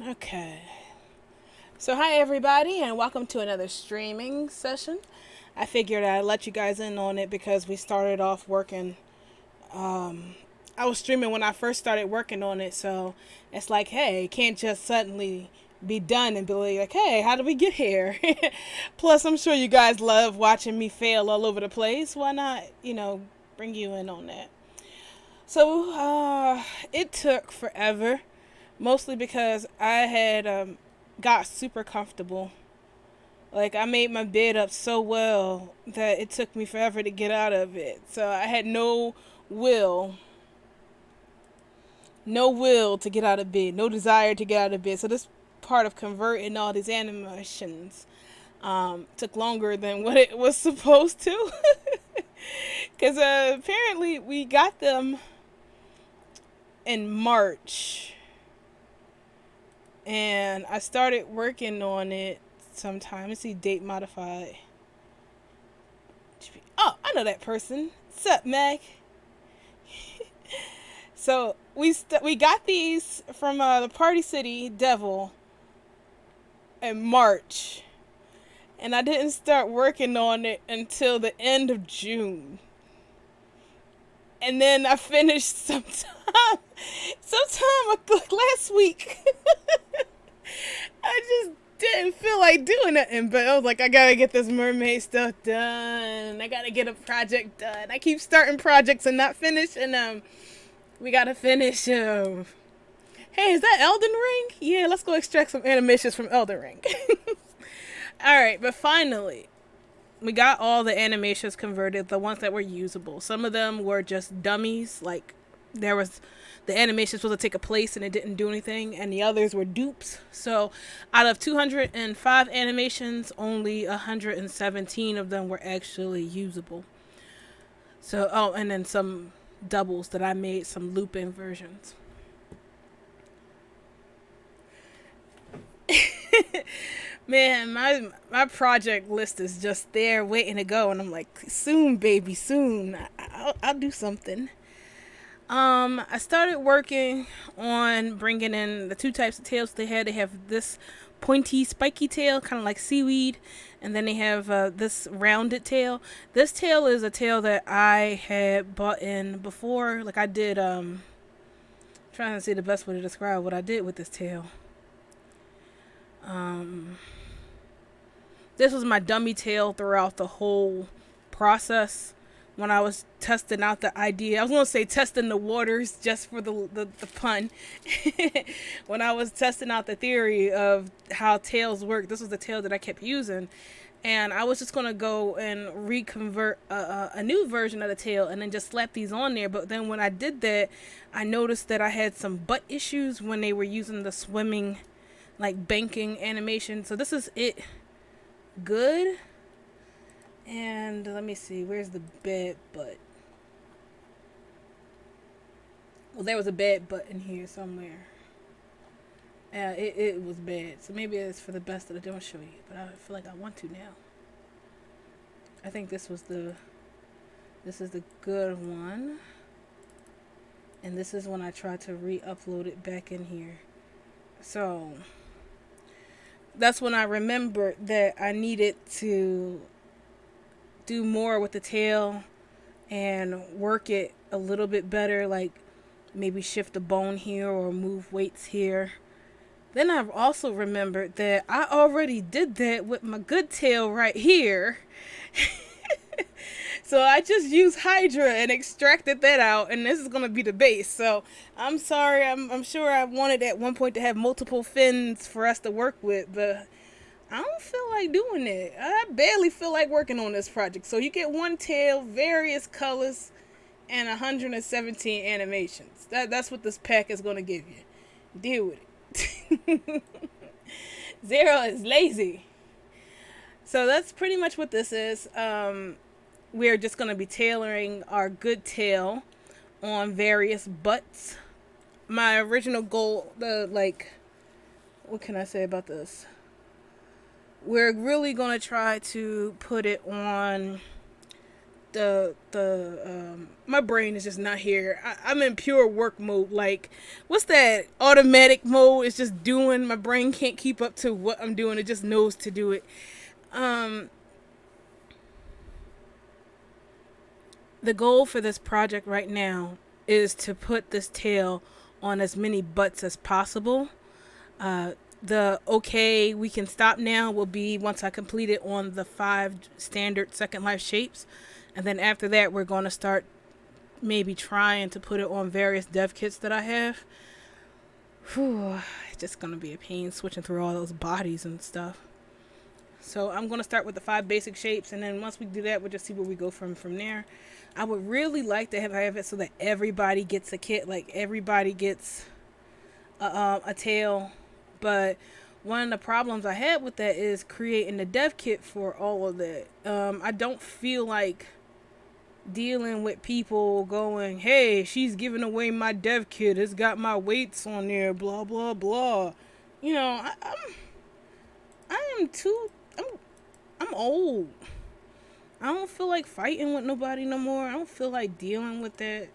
Okay. So hi everybody and welcome to another streaming session. I figured I'd let you guys in on it because we started off working. I was streaming when I first started working on it, so it's like, hey, it can't just suddenly be done and be like, hey, how did we get here? Plus, I'm sure you guys love watching me fail all over the place. Why not, bring you in on that? So, it took forever, mostly because I had got super comfortable. Like, I made my bed up so well that it took me forever to get out of it. So I had will, no will to get out of bed, no desire to get out of bed. So this part of converting all these animations took longer than what it was supposed to. Because apparently we got them in March. And I started working on it sometime. Let's see, date modified. Oh, I know that person. Sup, Meg? So we got these from the Party City Devil in March, and I didn't start working on it until the end of June. And then I finished sometime like last week. I just didn't feel like doing nothing, but I was like, I gotta get this mermaid stuff done. I gotta get a project done. I keep starting projects and not finish, and we gotta finish. Hey, is that Elden Ring? Yeah, let's go extract some animations from Elden Ring. All right, but finally, we got all the animations converted, the ones that were usable. Some of them were just dummies, like there was the animation supposed to take a place and it didn't do anything, and the others were dupes. So out of 205 animations, only 117 of them were actually usable. So, oh, and then some doubles that I made, some loop-in versions. Man, my project list is just there waiting to go, and I'm like, soon, baby, soon. I'll do something. I started working on bringing in the two types of tails they had. They have this pointy, spiky tail, kind of like seaweed, and then they have this rounded tail. This tail is a tail that I had bought in before. Like I did, trying to see the best way to describe what I did with this tail. This was my dummy tail throughout the whole process. When I was testing out the idea, I was going to say testing the waters just for the pun. When I was testing out the theory of how tails work, this was the tail that I kept using. And I was just going to go and reconvert a new version of the tail and then just slap these on there. But then when I did that, I noticed that I had some butt issues when they were using the swimming, like banking animation. So this is it good. And let me see, where's the bad butt? Well, there was a bad butt in here somewhere. It was bad. So maybe it's for the best that I don't show you. But I feel like I want to now. I think this is the good one. And this is when I tried to re-upload it back in here. So that's when I remembered that I needed to do more with the tail and work it a little bit better, like maybe shift a bone here or move weights here. Then I've also remembered that I already did that with my good tail right here. So I just used Hydra and extracted that out, and this is going to be the base. So I'm sorry, I'm sure I wanted at one point to have multiple fins for us to work with, but I don't feel like doing it. I barely feel like working on this project. So you get one tail, various colors, and 117 animations. That's what this pack is going to give you. Deal with it. Zero is lazy. So that's pretty much what this is. We're just going to be tailoring our good tail on various butts. My original goal, what can I say about this? We're really going to try to put it on my brain is just not here. I'm in pure work mode. Like, what's that automatic mode? It's just doing. My brain can't keep up to what I'm doing. It just knows to do it. Um, the goal for this project right now is to put this tail on as many butts as possible. Uh, the okay, we can stop now will be once I complete it on the 5 standard Second Life shapes. And then after that, we're going to start maybe trying to put it on various dev kits that I have. Whew, it's just going to be a pain switching through all those bodies and stuff. So I'm going to start with the 5 basic shapes, and then once we do that, we'll just see where we go from there. I would really like to have it so that everybody gets a kit, like everybody gets a tail. But one of the problems I had with that is creating the dev kit for all of that. I don't feel like dealing with people going, hey, she's giving away my dev kit, it's got my weights on there, blah blah blah. You know, I'm old. I don't feel like fighting with nobody no more. I don't feel like dealing with that.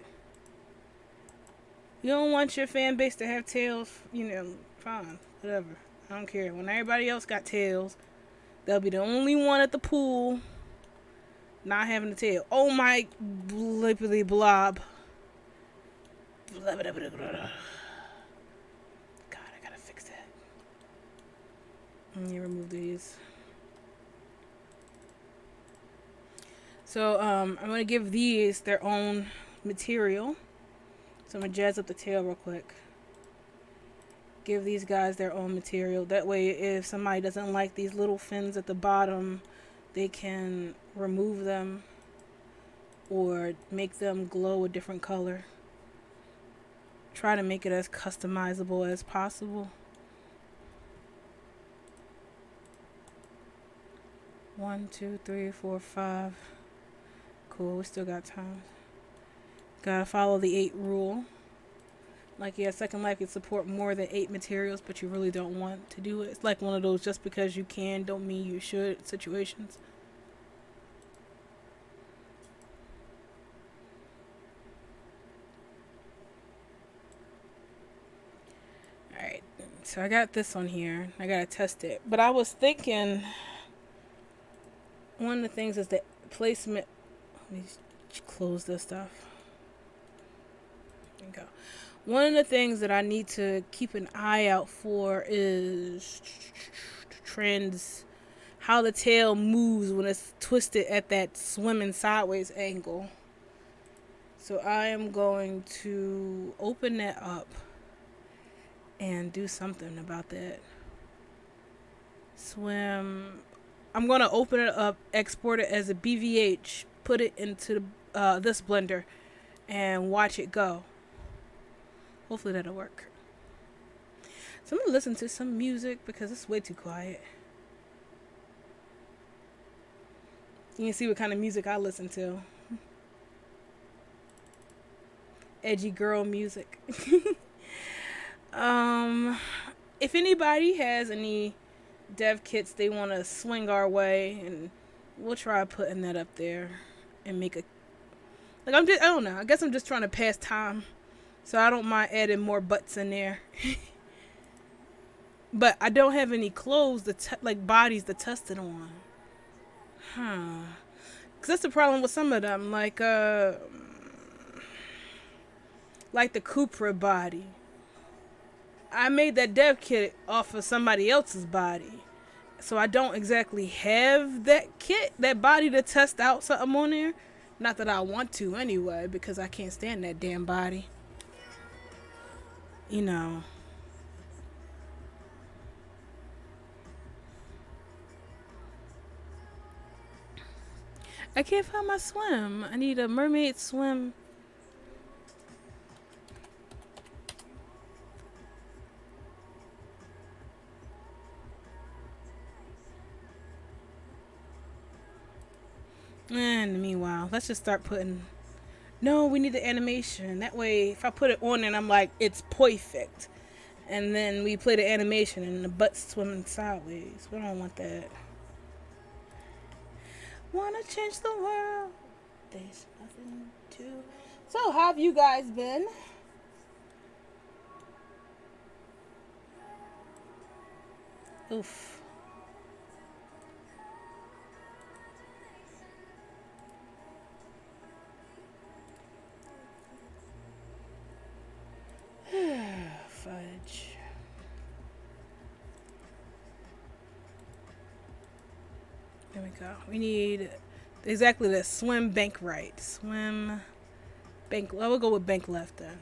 You don't want your fan base to have tails, you know, fine, whatever. I don't care. When everybody else got tails, they'll be the only one at the pool not having a tail. Oh my blippity blob. God, I gotta fix that. Let me remove these. So I'm gonna give these their own material. So I'm gonna jazz up the tail real quick. Give these guys their own material. That way, if somebody doesn't like these little fins at the bottom, they can remove them or make them glow a different color. Try to make it as customizable as possible. 1, 2, 3, 4, 5. Cool, we still got time. Gotta follow the 8 rule. Like, yeah, Second Life can support more than 8 materials, but you really don't want to do it. It's like one of those just because you can don't mean you should situations. Alright, so I got this on here. I gotta test it. But I was thinking, one of the things is the placement. Let me close this stuff. There you go. One of the things that I need to keep an eye out for is trends, how the tail moves when it's twisted at that swimming sideways angle. So I am going to open that up and do something about that. Swim. I'm going to open it up, export it as a BVH, put it into this blender, and watch it go. Hopefully that'll work. So I'm going to listen to some music because it's way too quiet. You can see what kind of music I listen to. Edgy girl music. If anybody has any dev kits they want to swing our way, and we'll try putting that up there and make a, like, I don't know, I guess I'm just trying to pass time, so I don't mind adding more butts in there. But I don't have any clothes like bodies to test it on. Cause that's the problem with some of them, like the Cupra body. I made that dev kit off of somebody else's body, so I don't exactly have that kit, that body to test out something on there. Not that I want to anyway, because I can't stand that damn body. You know. I can't find my swim. I need a mermaid swim. And meanwhile, let's just start putting... No, we need the animation. That way, if I put it on and I'm like, it's perfect. And then we play the animation and the butt's swimming sideways. We don't want that. Wanna change the world. There's nothing to. So, how have you guys been? Oof. Fudge. There we go. We need exactly the swim bank right. Swim bank. Well, we'll go with bank left then.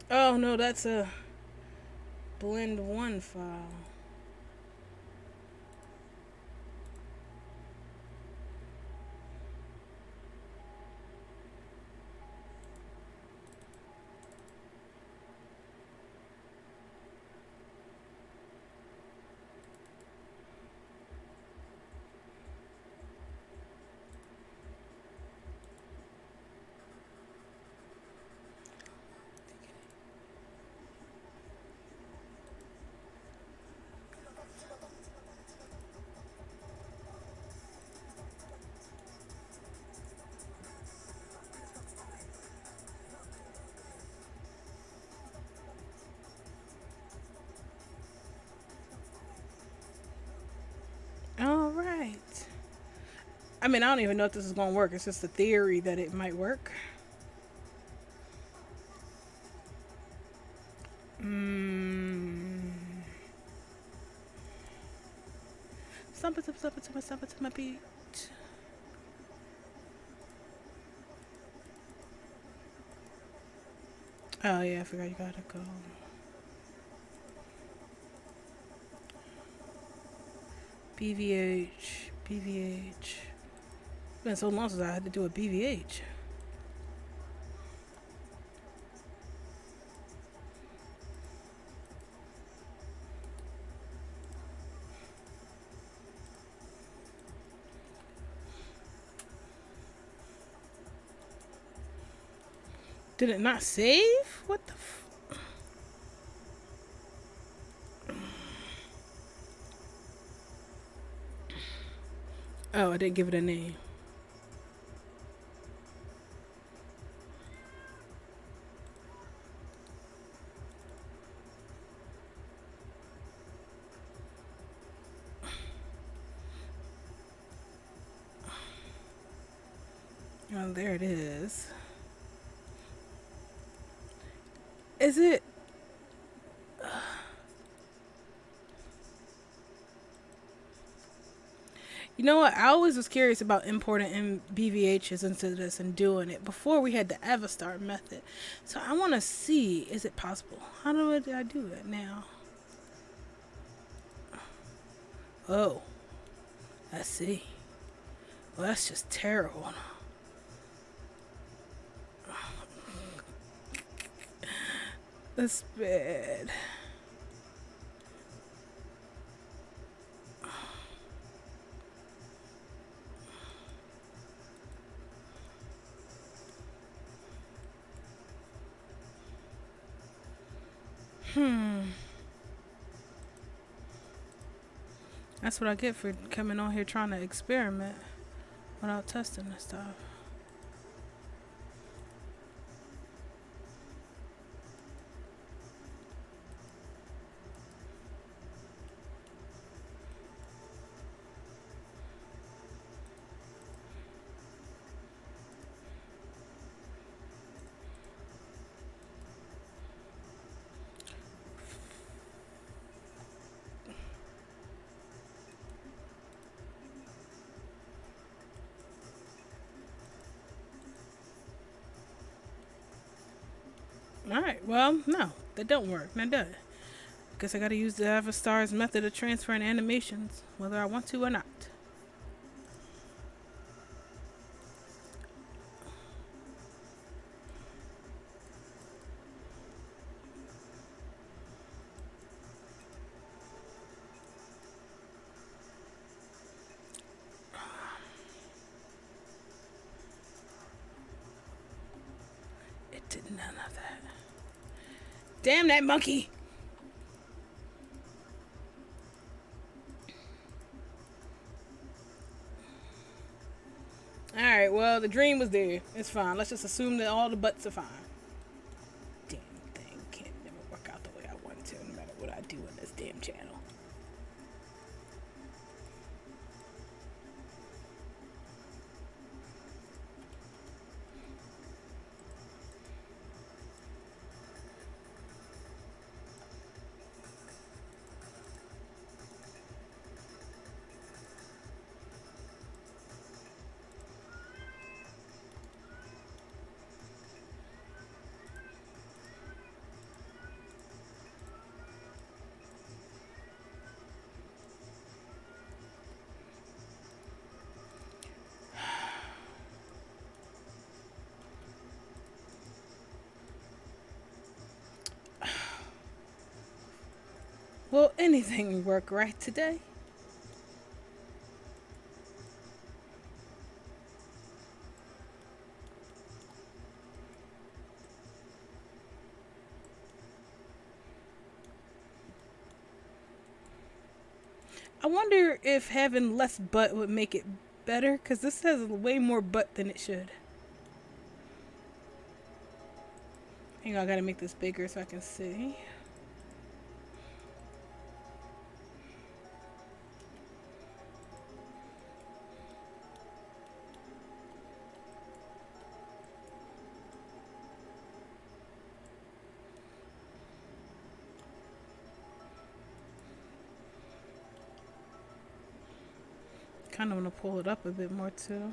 Oh no, that's a blend one file. All right. I mean, I don't even know if this is gonna work. It's just a theory that it might work. Mmm. Stomp it to my beat. Oh yeah, I forgot you gotta go. BVH, BVH. It's been so long since I had to do a BVH. Did it not save? What the Oh, I didn't give it a name. Oh, there it is. Is it? You know what? I always was curious about importing BVHs into this and doing it before we had the Avastar method. So I want to see, is it possible? How do I do it now? Oh, I see. Well, that's just terrible. That's bad. That's what I get for coming on here trying to experiment without testing this stuff. Alright, well, no, that don't work. Now does it? Guess I gotta use the Avastar's method of transferring animations, whether I want to or not. It did none of that. Damn that monkey! well, the dream was there. It's fine. Let's just assume that all the butts are fine. Damn thing can't never work out the way I want it to, no matter what I do in this damn channel. Will anything work right today? I wonder if having less butt would make it better, because this has way more butt than it should. Hang on, I gotta make this bigger so I can see. Kind of want to pull it up a bit more too.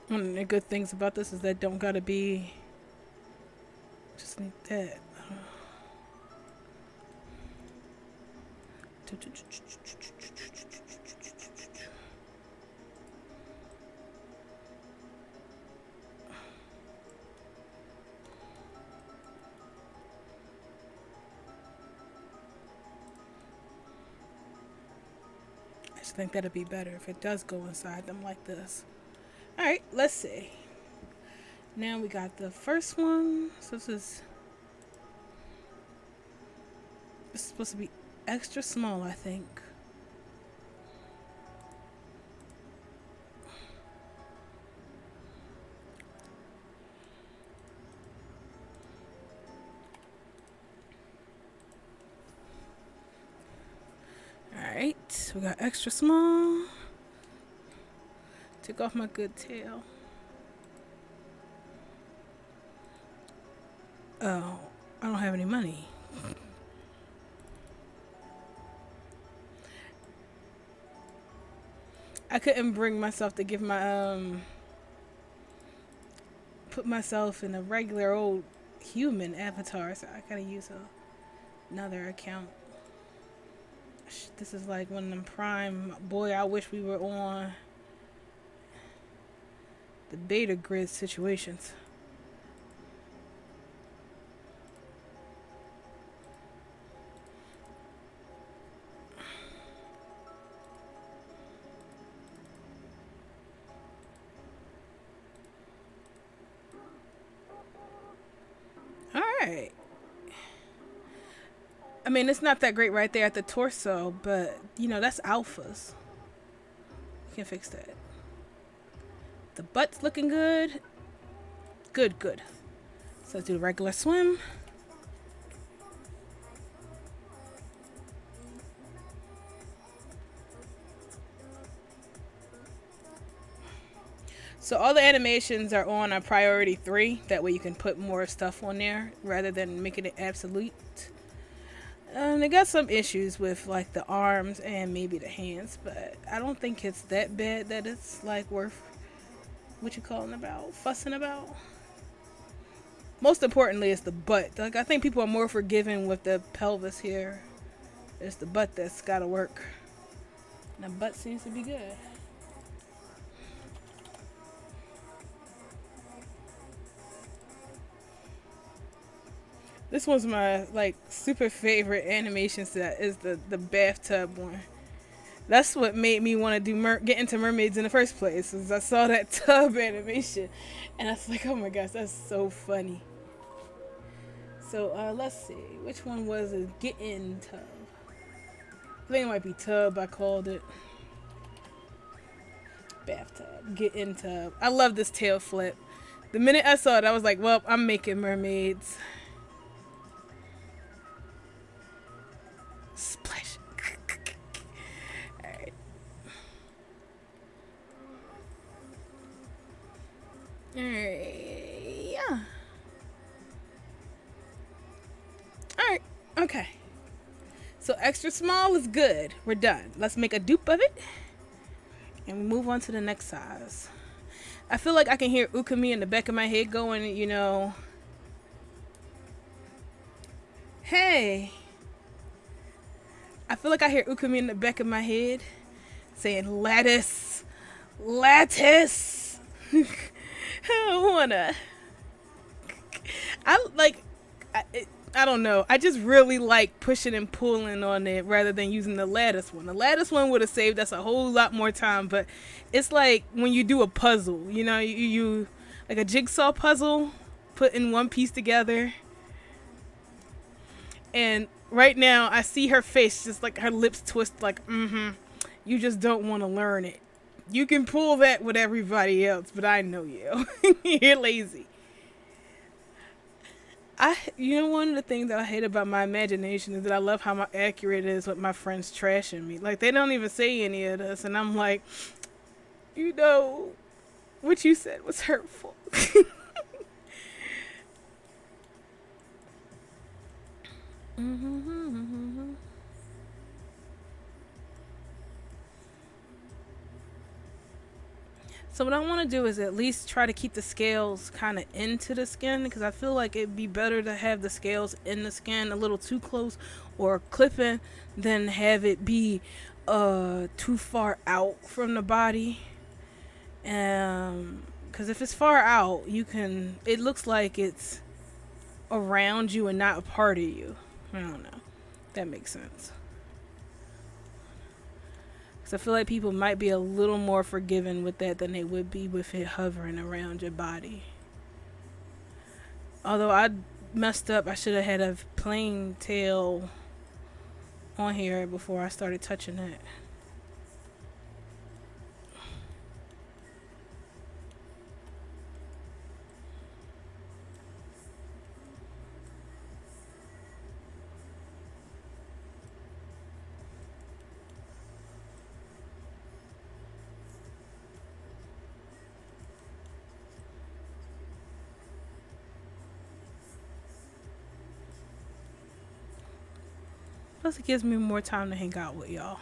One of the good things about this is that don't gotta be. Just need that. I just think that'd be better if it does go inside them like this. Alright, let's see. Now we got the first one. So this is supposed to be extra small, I think. Alright, we got extra small. Take off my good tail. Oh, I don't have any money. I couldn't bring myself to give my put myself in a regular old human avatar, so I gotta use another account. This is like one of them prime, boy, I wish we were on the beta grid situations. Alright. I mean, it's not that great right there at the torso, but, you know, that's alphas. We can fix that. The butt's looking good. Good, good. So let's do a regular swim. So all the animations are on a priority 3. That way you can put more stuff on there rather than making it absolute. They got some issues with like the arms and maybe the hands, but I don't think it's that bad that it's like worth what you calling about, fussing about. Most importantly is the butt. Like I think people are more forgiving with the pelvis here. It's the butt that's gotta work. And the butt seems to be good. This one's my like super favorite animation set is the bathtub one. That's what made me want to get into mermaids in the first place. Is I saw that tub animation, and I was like, oh my gosh, that's so funny. So let's see, which one was it? Get in tub. I think it might be tub. I called it bathtub. Get in tub. I love this tail flip. The minute I saw it, I was like, well, I'm making mermaids. Splash. Alright. Alright. Yeah. Alright. Okay. So extra small is good. We're done. Let's make a dupe of it. And we move on to the next size. I feel like I can hear Ukami in the back of my head going, you know, hey. I feel like I hear Ukami in the back of my head saying lattice. Lattice. I wanna. I like. I don't know. I just really like pushing and pulling on it rather than using the lattice one. The lattice one would have saved us a whole lot more time, but it's like when you do a puzzle, you know, you like a jigsaw puzzle, putting one piece together. And right now, I see her face, just like her lips twist, like, you just don't want to learn it. You can pull that with everybody else, but I know you. You're lazy. You know, one of the things that I hate about my imagination is that I love how accurate it is with my friends trashing me. Like, they don't even say any of this, and I'm like, you know, what you said was hurtful. So what I want to do is at least try to keep the scales kind of into the skin, because I feel like it'd be better to have the scales in the skin a little too close or clipping than have it be too far out from the body. Because if it's far out, it looks like it's around you and not a part of you. I don't know. That makes sense. Because I feel like people might be a little more forgiving with that than they would be with it hovering around your body. Although I messed up, I should have had a plain tail on here before I started touching it. Plus, it gives me more time to hang out with y'all.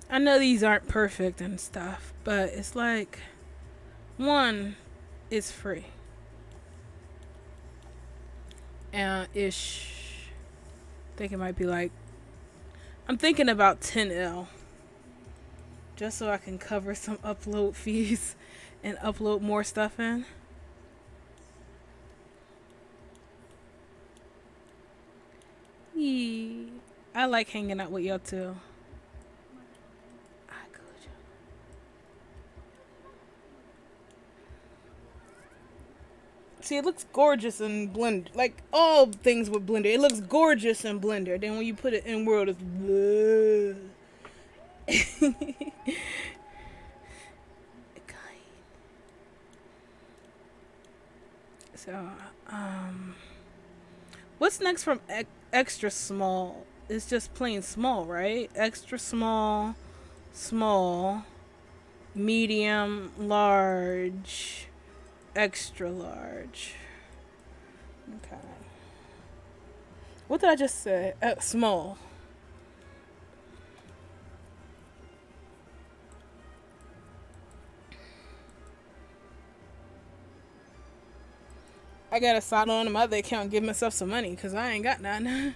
I know these aren't perfect and stuff, but it's like, one, it's free. And ish. I think it might be like, I'm thinking about 10L. Just so I can cover some upload fees and upload more stuff in. I like hanging out with y'all too. See, it looks gorgeous in Blender. Like all things with Blender, it looks gorgeous in Blender. Then when you put it in World, it's bleh. So, what's next from extra small? It's just plain small, right? Extra small, small, medium, large, extra large. Okay. What did I just say? Small. I gotta sign on to my other account and give myself some money because I ain't got none.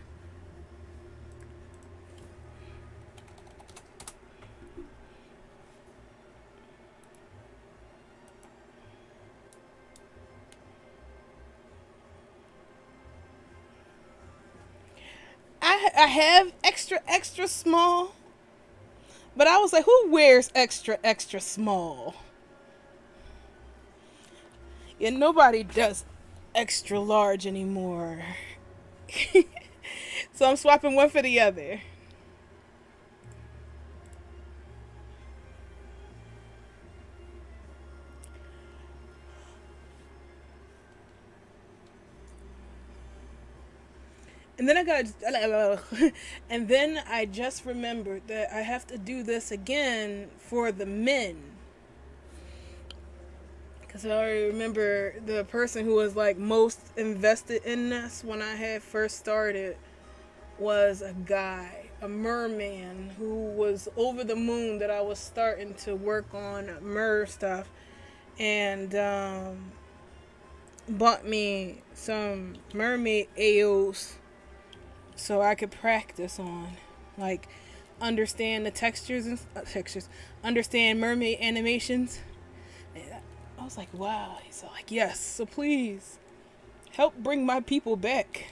I have extra extra small, but I was like, who wears extra extra small? Yeah, nobody does extra large anymore. So I'm swapping one for the other. And then and then I just remembered that I have to do this again for the men. Because I already remember the person who was like most invested in this when I had first started was a guy, a merman, who was over the moon that I was starting to work on mer stuff, and bought me some mermaid AOs so I could practice on, like, understand the textures and understand mermaid animations. And I was like, wow. He's like, yes. So please help bring my people back.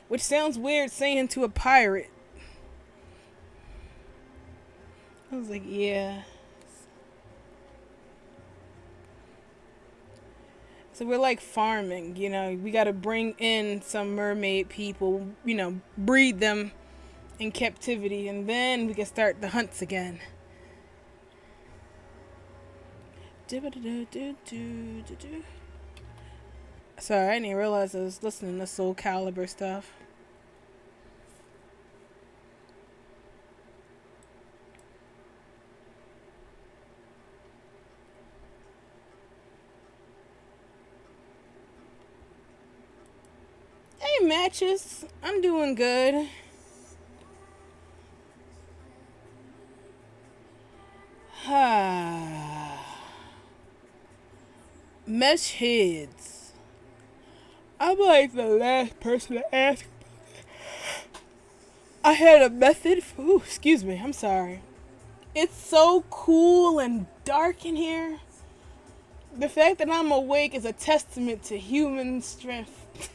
Which sounds weird saying to a pirate. I was like, yeah. So we're like farming, you know. We got to bring in some mermaid people, you know, breed them in captivity, and then we can start the hunts again. Sorry, I didn't realize I was listening to Soul Calibur stuff. Hey, Matches. I'm doing good. Mesh heads. I'm like the last person to ask. I had a method. Ooh, excuse me. I'm sorry. It's so cool and dark in here. The fact that I'm awake is a testament to human strength.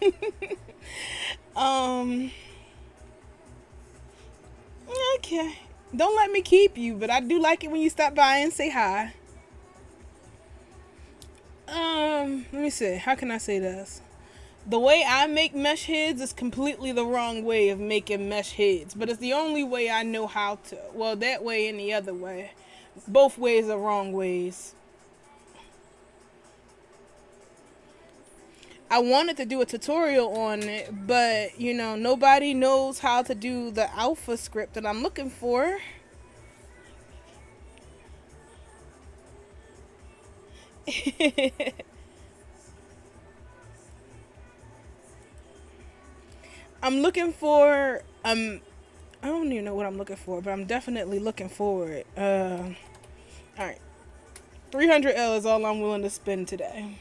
Okay. Don't let me keep you, but I do like it when you stop by and say hi. Let me see. How can I say this? The way I make mesh heads is completely the wrong way of making mesh heads, but it's the only way I know how to. Well, that way and the other way. Both ways are wrong ways. I wanted to do a tutorial on it, but, you know, nobody knows how to do the alpha script that I'm looking for. I'm looking for I don't even know what I'm looking for, but I'm definitely looking for it. All right, 300L is all I'm willing to spend today.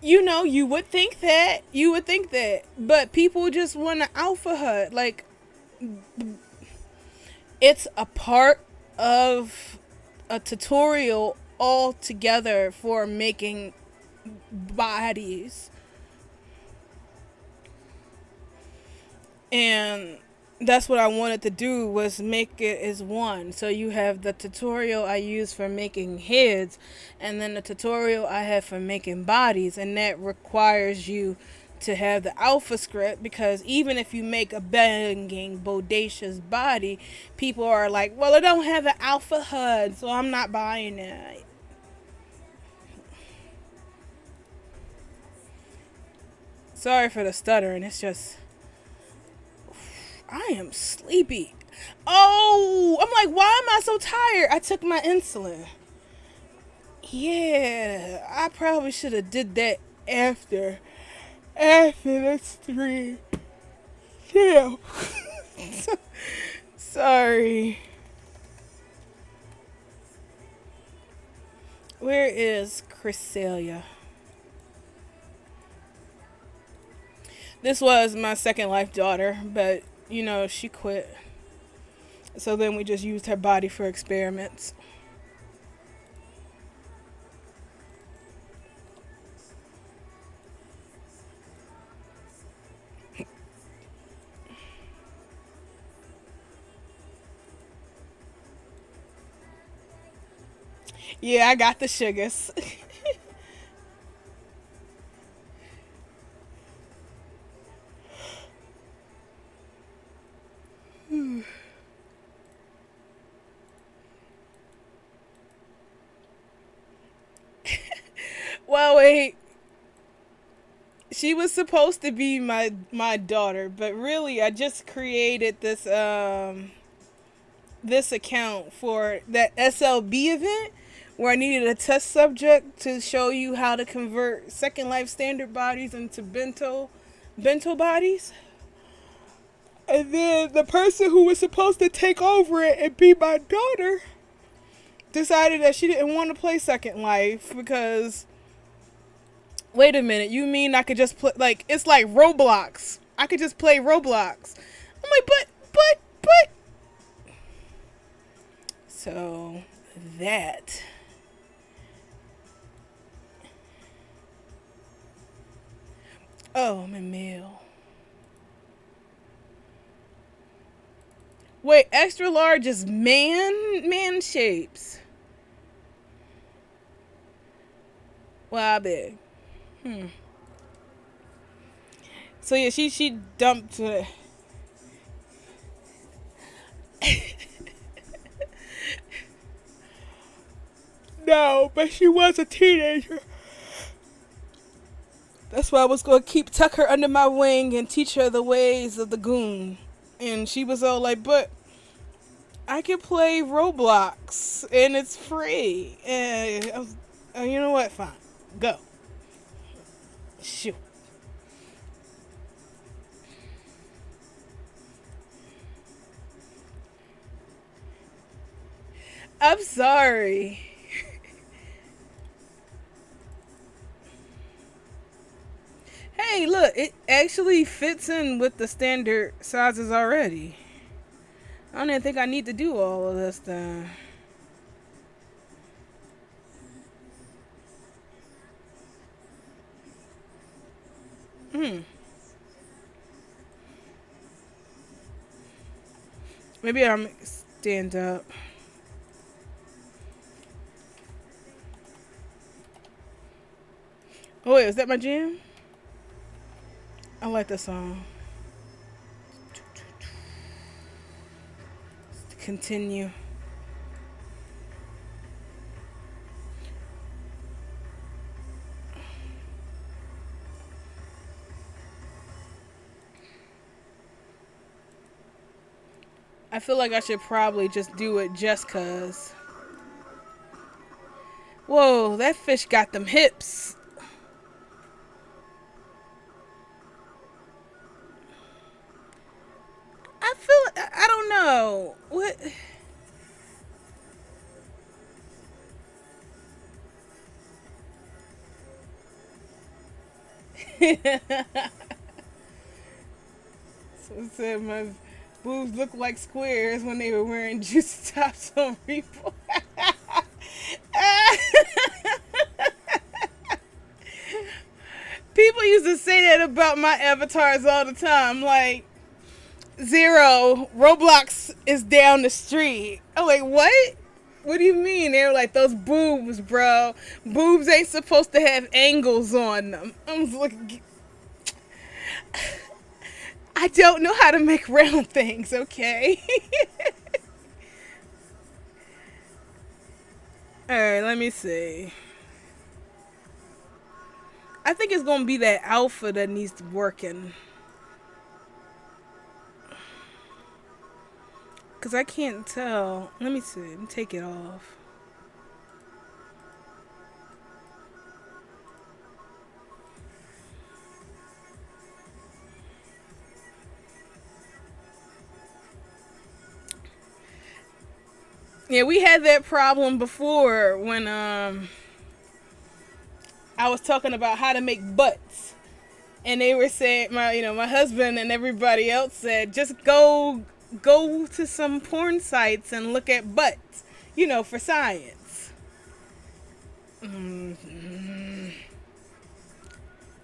You know, you would think that, but people just want to alpha HUD. Like, it's a part of a tutorial altogether for making bodies. And that's what I wanted to do, was make it as one. So you have the tutorial I use for making heads, and then the tutorial I have for making bodies, and that requires you to have the alpha script, because even if you make a banging bodacious body, people are like, well, it don't have an alpha HUD, so I'm not buying it. Sorry for the stuttering. It's just, I am sleepy. Oh, I'm like, why am I so tired? I took my insulin. Yeah, I probably should have did that after the stream. Yeah. Sorry. Where is Chrysalia? This was my second life daughter, but, you know, she quit. So then we just used her body for experiments. Yeah, I got the sugars. Well, wait. She was supposed to be my daughter, but really I just created this account for that SLB event where I needed a test subject to show you how to convert Second Life standard bodies into bento bodies. And then the person who was supposed to take over it and be my daughter decided that she didn't want to play Second Life because wait a minute, you mean I could just play like it's like Roblox. I could just play Roblox. I'm like, but so that oh my mail. Wait, extra large is man shapes. Wow, big. Hmm. So yeah, she dumped it. No, but she was a teenager. That's why I was gonna keep tuck her under my wing and teach her the ways of the goon. And she was all like, but I can play Roblox and it's free. And I was, oh, you know what? Fine, go. Shoot. I'm sorry. Hey, look, it actually fits in with the standard sizes already. I don't even think I need to do all of this then. Hmm. Maybe I'm stand up. Oh wait, is that my jam? I like that song. Continue. I feel like I should probably just do it just cause. Whoa, that fish got them hips. I feel I don't know. What so it said my boobs look like squares when they were wearing juicy tops on Repo. People used to say that about my avatars all the time. Like, Zero, Roblox is down the street. I'm like, what? What do you mean? They were like, those boobs, bro. Boobs ain't supposed to have angles on them. I was like, I don't know how to make round things, okay? Alright, let me see. I think it's gonna be that alpha that needs working. Cause I can't tell. Let me see. Let me take it off. Yeah, we had that problem before when I was talking about how to make butts. And they were saying my husband and everybody else said just go to some porn sites and look at butts, for science. Mm-hmm.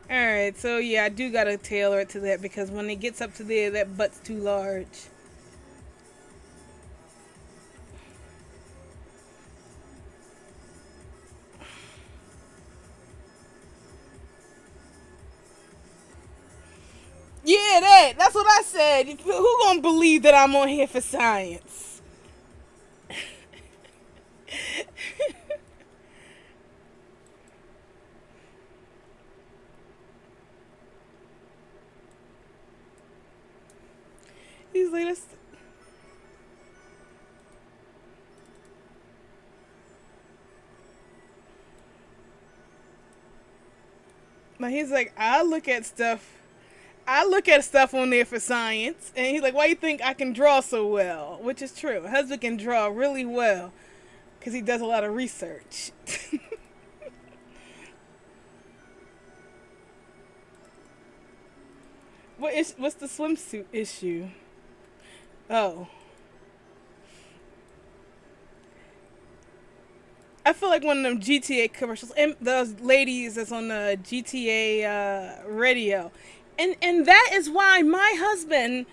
All right, so yeah, I do gotta tailor it to that because when it gets up to there, that butt's too large. Yeah, that's what I said. Who gonna believe that I'm on here for science? He's like, he's like, I look at stuff on there for science, and he's like, why you think I can draw so well? Which is true. My husband can draw really well because he does a lot of research. What's the swimsuit issue? Oh, I feel like one of them GTA commercials, and those ladies that's on the GTA radio, and that is why my husband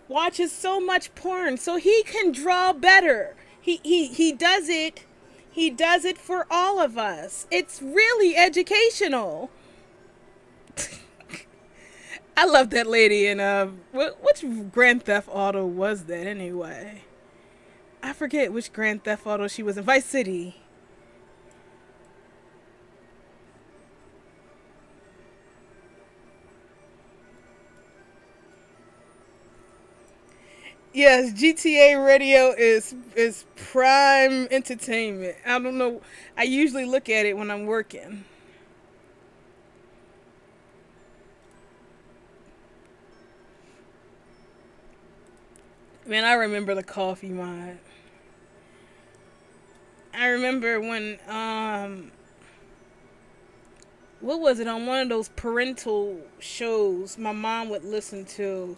watches so much porn, so he can draw better. He does it. He does it for all of us. It's really educational. I love that lady in which Grand Theft Auto was that anyway? I forget which Grand Theft Auto she was in. Vice City. Yes, GTA Radio is prime entertainment. I don't know. I usually look at it when I'm working. Man, I remember the coffee mod. I remember when what was it, on one of those parental shows my mom would listen to,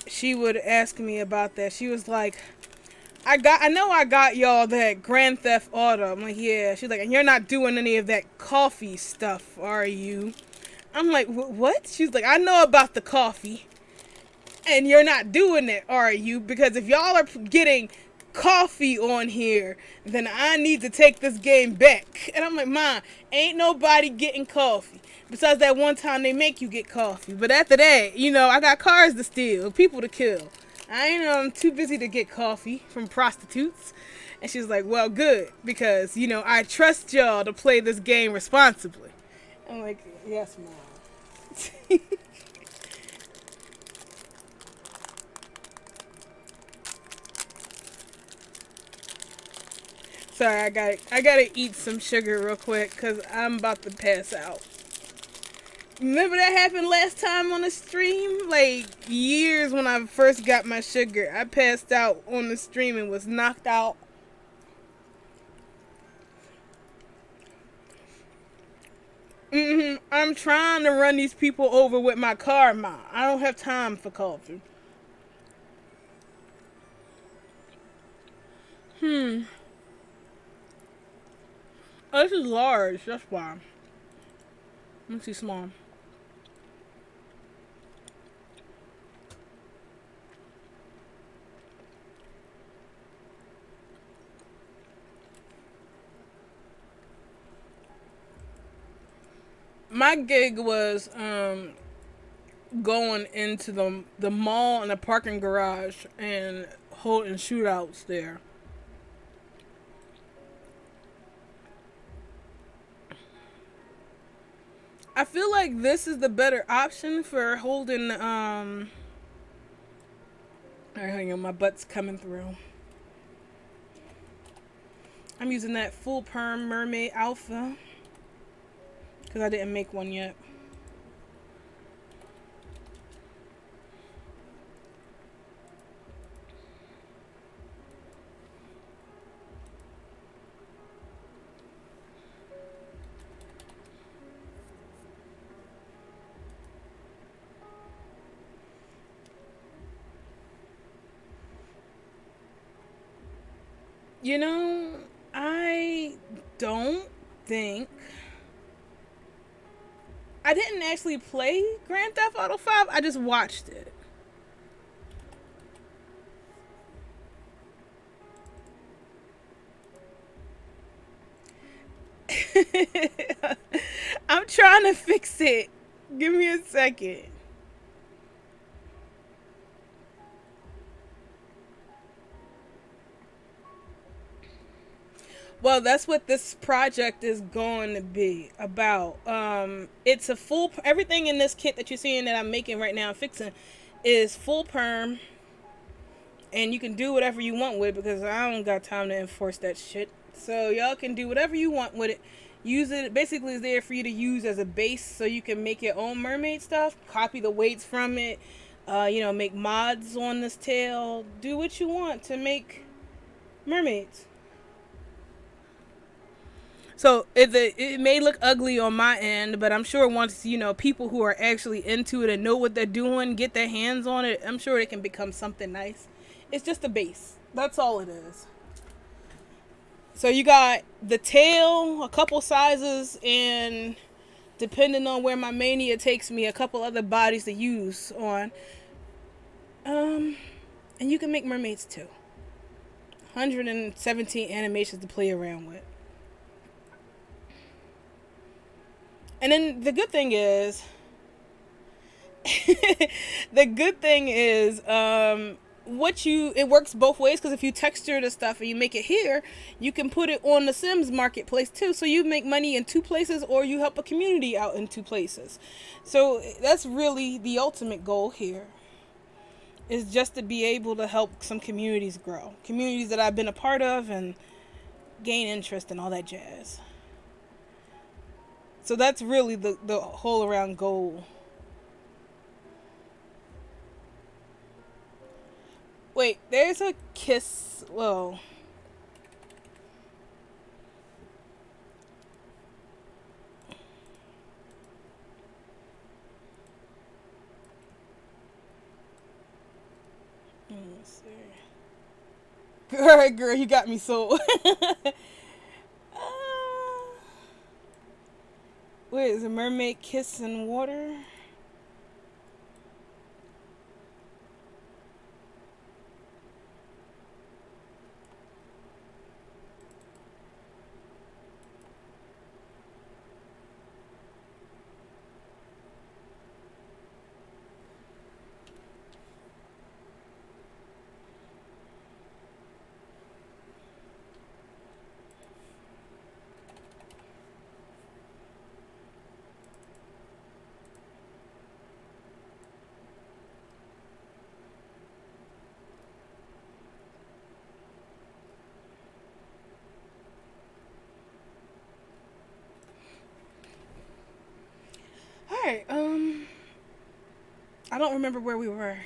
she would ask me about that. She was like, I know I got y'all that Grand Theft Auto. I'm like, yeah. She's like, and you're not doing any of that coffee stuff, are you? I'm like, what? She's like, I know about the coffee, and you're not doing it, are you? Because if y'all are getting coffee on here, then I need to take this game back. And I'm like, Mom, ain't nobody getting coffee. Besides that one time they make you get coffee. But after that, I got cars to steal, people to kill. I ain't too busy to get coffee from prostitutes. And she's like, well, good, because, I trust y'all to play this game responsibly. I'm like, yes, Mom. Sorry, I gotta eat some sugar real quick because I'm about to pass out. Remember that happened last time on the stream? Like years when I first got my sugar. I passed out on the stream and was knocked out. I'm trying to run these people over with my car, Ma. I don't have time for coffee. Oh, this is large. That's why. Let me see small. My gig was going into the mall and the parking garage and holding shootouts there. I feel like this is the better option for holding. Alright, hang on, my butt's coming through. I'm using that full perm Mermaid Alpha because I didn't make one yet. You know, I don't think I didn't actually play Grand Theft Auto 5. I just watched it. I'm trying to fix it. Give me a second. Well, that's what this project is going to be about. It's a full, everything in this kit that you're seeing that I'm making right now, fixing, is full perm, and you can do whatever you want with it because I don't got time to enforce that shit. So y'all can do whatever you want with it. Use it, basically is there for you to use as a base so you can make your own mermaid stuff, copy the weights from it, make mods on this tail, do what you want to make mermaids. So it may look ugly on my end, but I'm sure once people who are actually into it and know what they're doing get their hands on it, I'm sure it can become something nice. It's just a base. That's all it is. So you got the tail, a couple sizes, and depending on where my mania takes me, a couple other bodies to use on. And you can make mermaids too. 117 animations to play around with. And then the good thing is, it works both ways because if you texture the stuff and you make it here, you can put it on the Sims marketplace too. So you make money in two places, or you help a community out in two places. So that's really the ultimate goal here, is just to be able to help some communities grow, communities that I've been a part of, and gain interest and all that jazz. So that's really the whole around goal. Wait, there's a kiss. Whoa. Let's see. Alright, girl, you got me sold. Wait, is a mermaid kiss in water? Alright, I don't remember where we were.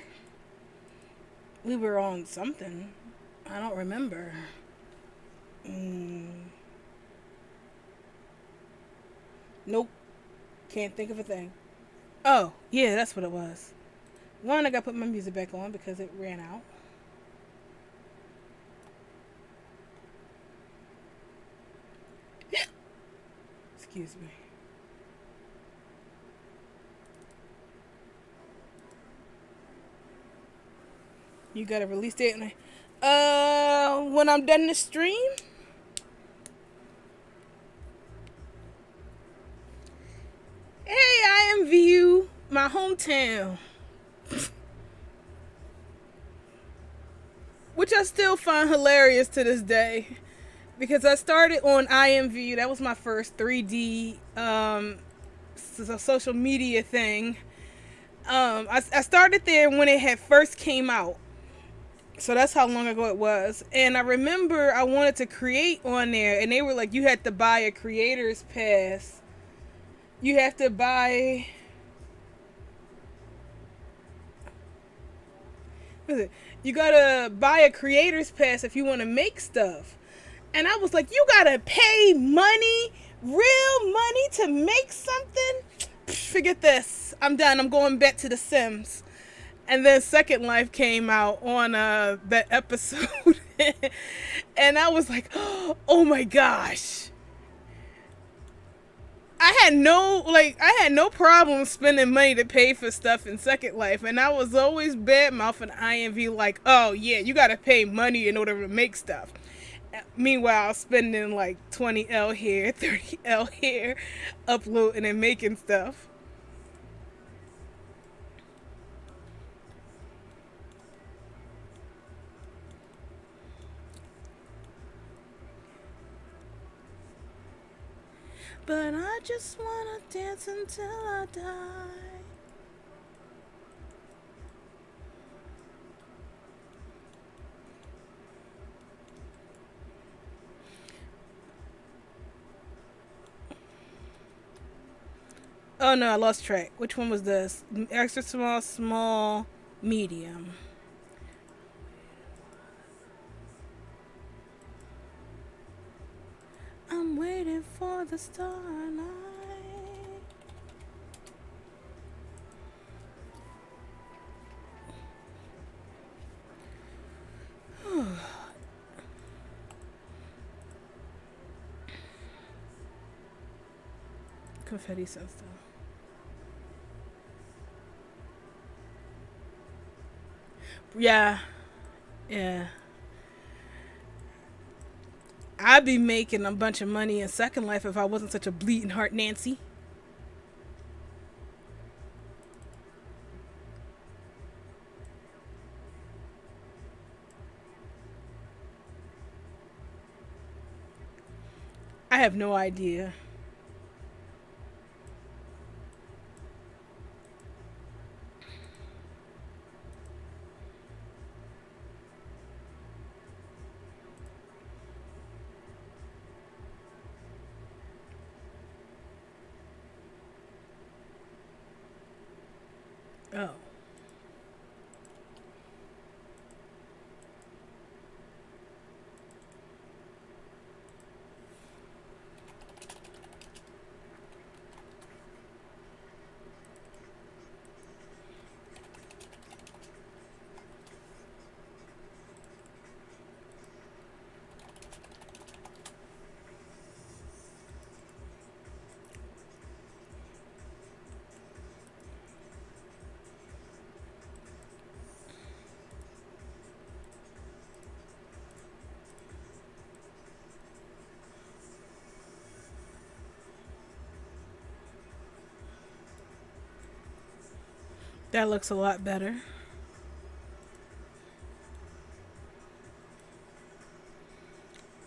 We were on something. I don't remember. Nope. Can't think of a thing. Oh, yeah, that's what it was. One, I gotta put my music back on because it ran out. Excuse me. You got a release date? When I'm done the stream? Hey, I am View, my hometown. Which I still find hilarious to this day. Because I started on IMView. That was my first 3D social media thing. I started there when it had first came out. So that's how long ago it was. And I remember I wanted to create on there, and they were like, you had to buy a creator's pass. You have to buy... What is it? You gotta buy a creator's pass if you want to make stuff. And I was like, you gotta pay money, real money, to make something? Forget this. I'm done. I'm going back to The Sims. And then Second Life came out on that episode. And I was like, oh my gosh. I had no problem spending money to pay for stuff in Second Life. And I was always bad mouthing IMV like, oh yeah, you gotta pay money in order to make stuff. Meanwhile, spending like 20L here, 30L here, uploading and making stuff. But I just wanna dance until I die. Oh no, I lost track. Which one was this? Extra small, small, medium. I'm waiting for the starlight. Confetti sense though. Yeah, yeah. I'd be making a bunch of money in Second Life if I wasn't such a bleeding heart Nancy. I have no idea. Oh. That looks a lot better.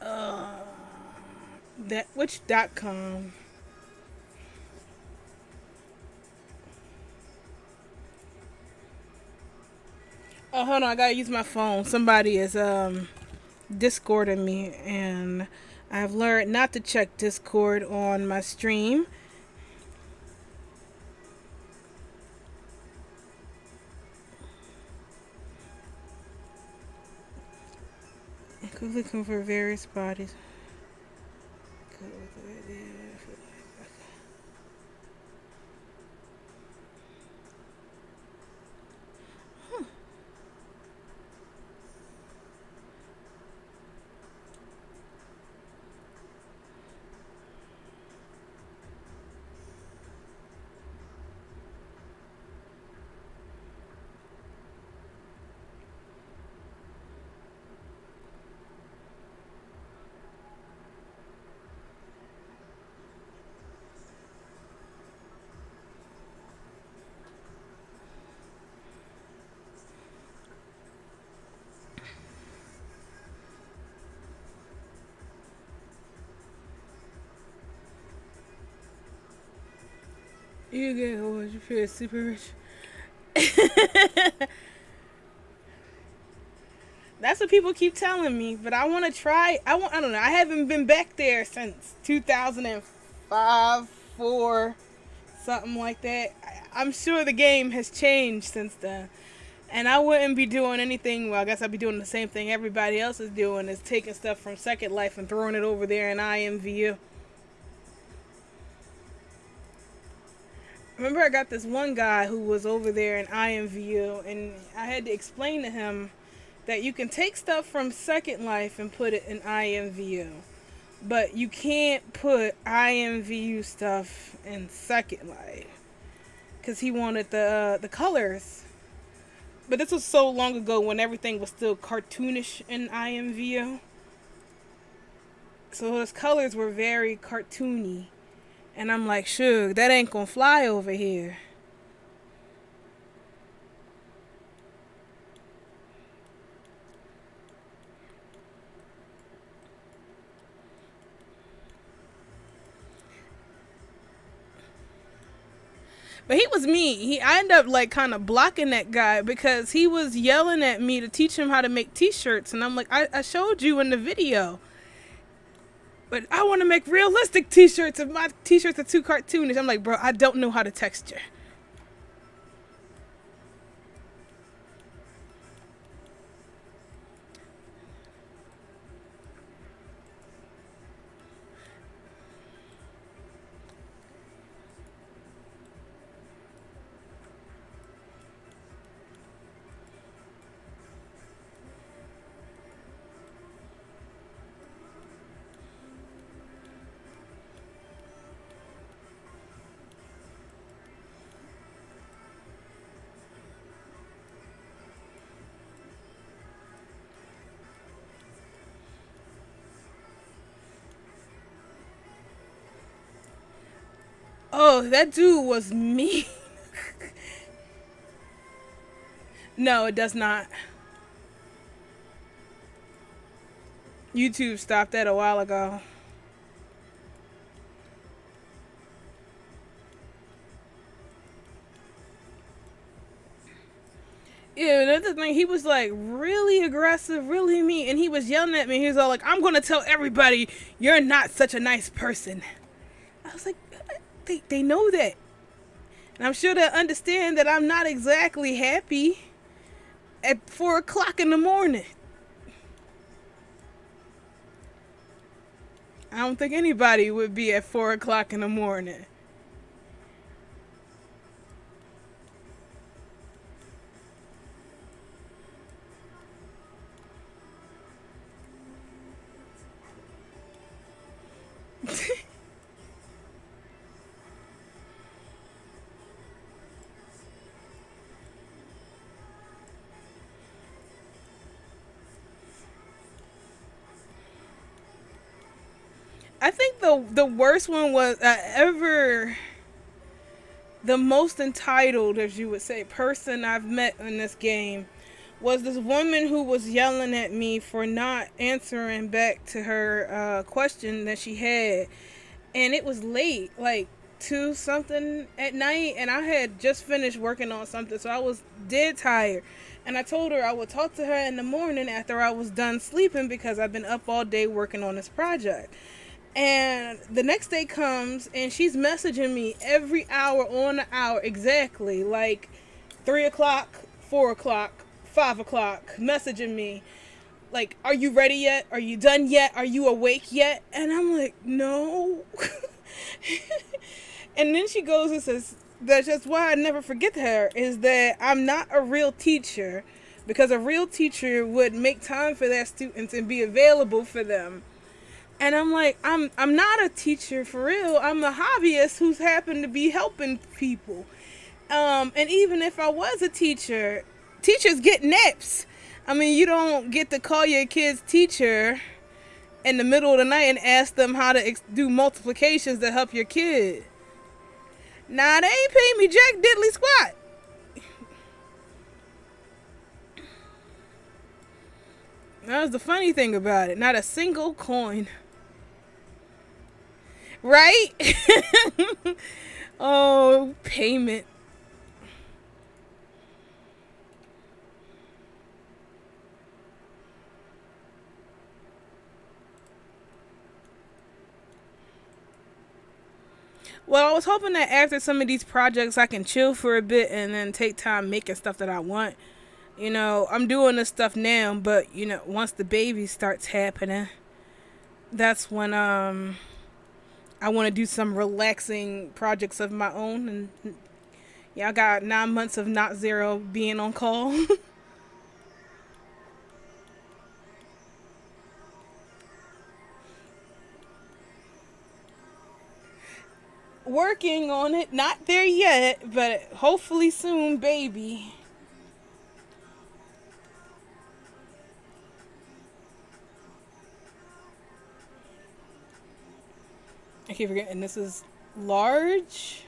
Uh, that which .com? Oh, hold on, I gotta use my phone. Somebody is Discording me, and I've learned not to check Discord on my stream. Looking for various bodies. You get old, you feel super rich. That's what people keep telling me, but I want to try. I don't know. I haven't been back there since 2005, 4, something like that. I'm sure the game has changed since then. And I wouldn't be doing anything. Well, I guess I'd be doing the same thing everybody else is doing, is taking stuff from Second Life and throwing it over there in IMVU. Remember, I got this one guy who was over there in IMVU, and I had to explain to him that you can take stuff from Second Life and put it in IMVU, but you can't put IMVU stuff in Second Life because he wanted the colors. But this was so long ago when everything was still cartoonish in IMVU, so his colors were very cartoony, and I'm like, sure, that ain't gonna fly over here. But he was mean. I ended up like kind of blocking that guy because he was yelling at me to teach him how to make t-shirts, and I'm like, I showed you in the video. But I want to make realistic t-shirts if my t-shirts are too cartoonish. I'm like, bro, I don't know how to texture. Oh, that dude was mean. No, it does not. YouTube stopped that a while ago. Yeah, another thing, he was like really aggressive, really mean, and he was yelling at me. He was all like, I'm gonna tell everybody you're not such a nice person. I was like, they know that. And I'm sure they understand that I'm not exactly happy at 4 o'clock in the morning. I don't think anybody would be at 4 o'clock in the morning. I think the worst one was ever the most entitled, as you would say, person I've met in this game was this woman who was yelling at me for not answering back to her question that she had, and it was late, like 2 something at night, and I had just finished working on something, so I was dead tired. And I told her I would talk to her in the morning after I was done sleeping because I've been up all day working on this project. And the next day comes and she's messaging me every hour on the hour exactly, like 3 o'clock, 4 o'clock, 5 o'clock, messaging me like, are you ready yet? Are you done yet? Are you awake yet? And I'm like, no. And then she goes and says, that's just why I never forget her, is that I'm not a real teacher, because a real teacher would make time for their students and be available for them. And I'm like, I'm not a teacher for real. I'm a hobbyist who's happened to be helping people. And even if I was a teacher, teachers get naps. I mean, you don't get to call your kid's teacher in the middle of the night and ask them how to do multiplications to help your kid. Nah, they ain't paying me jack diddly squat. That was the funny thing about it. Not a single coin. Right? Oh, payment. Well, I was hoping that after some of these projects, I can chill for a bit and then take time making stuff that I want. You know, I'm doing this stuff now, but you know, once the baby starts happening, that's when I want to do some relaxing projects of my own. And yeah, I got 9 months of not zero being on call. Working on it, not there yet, but hopefully soon, baby. I keep forgetting this is large.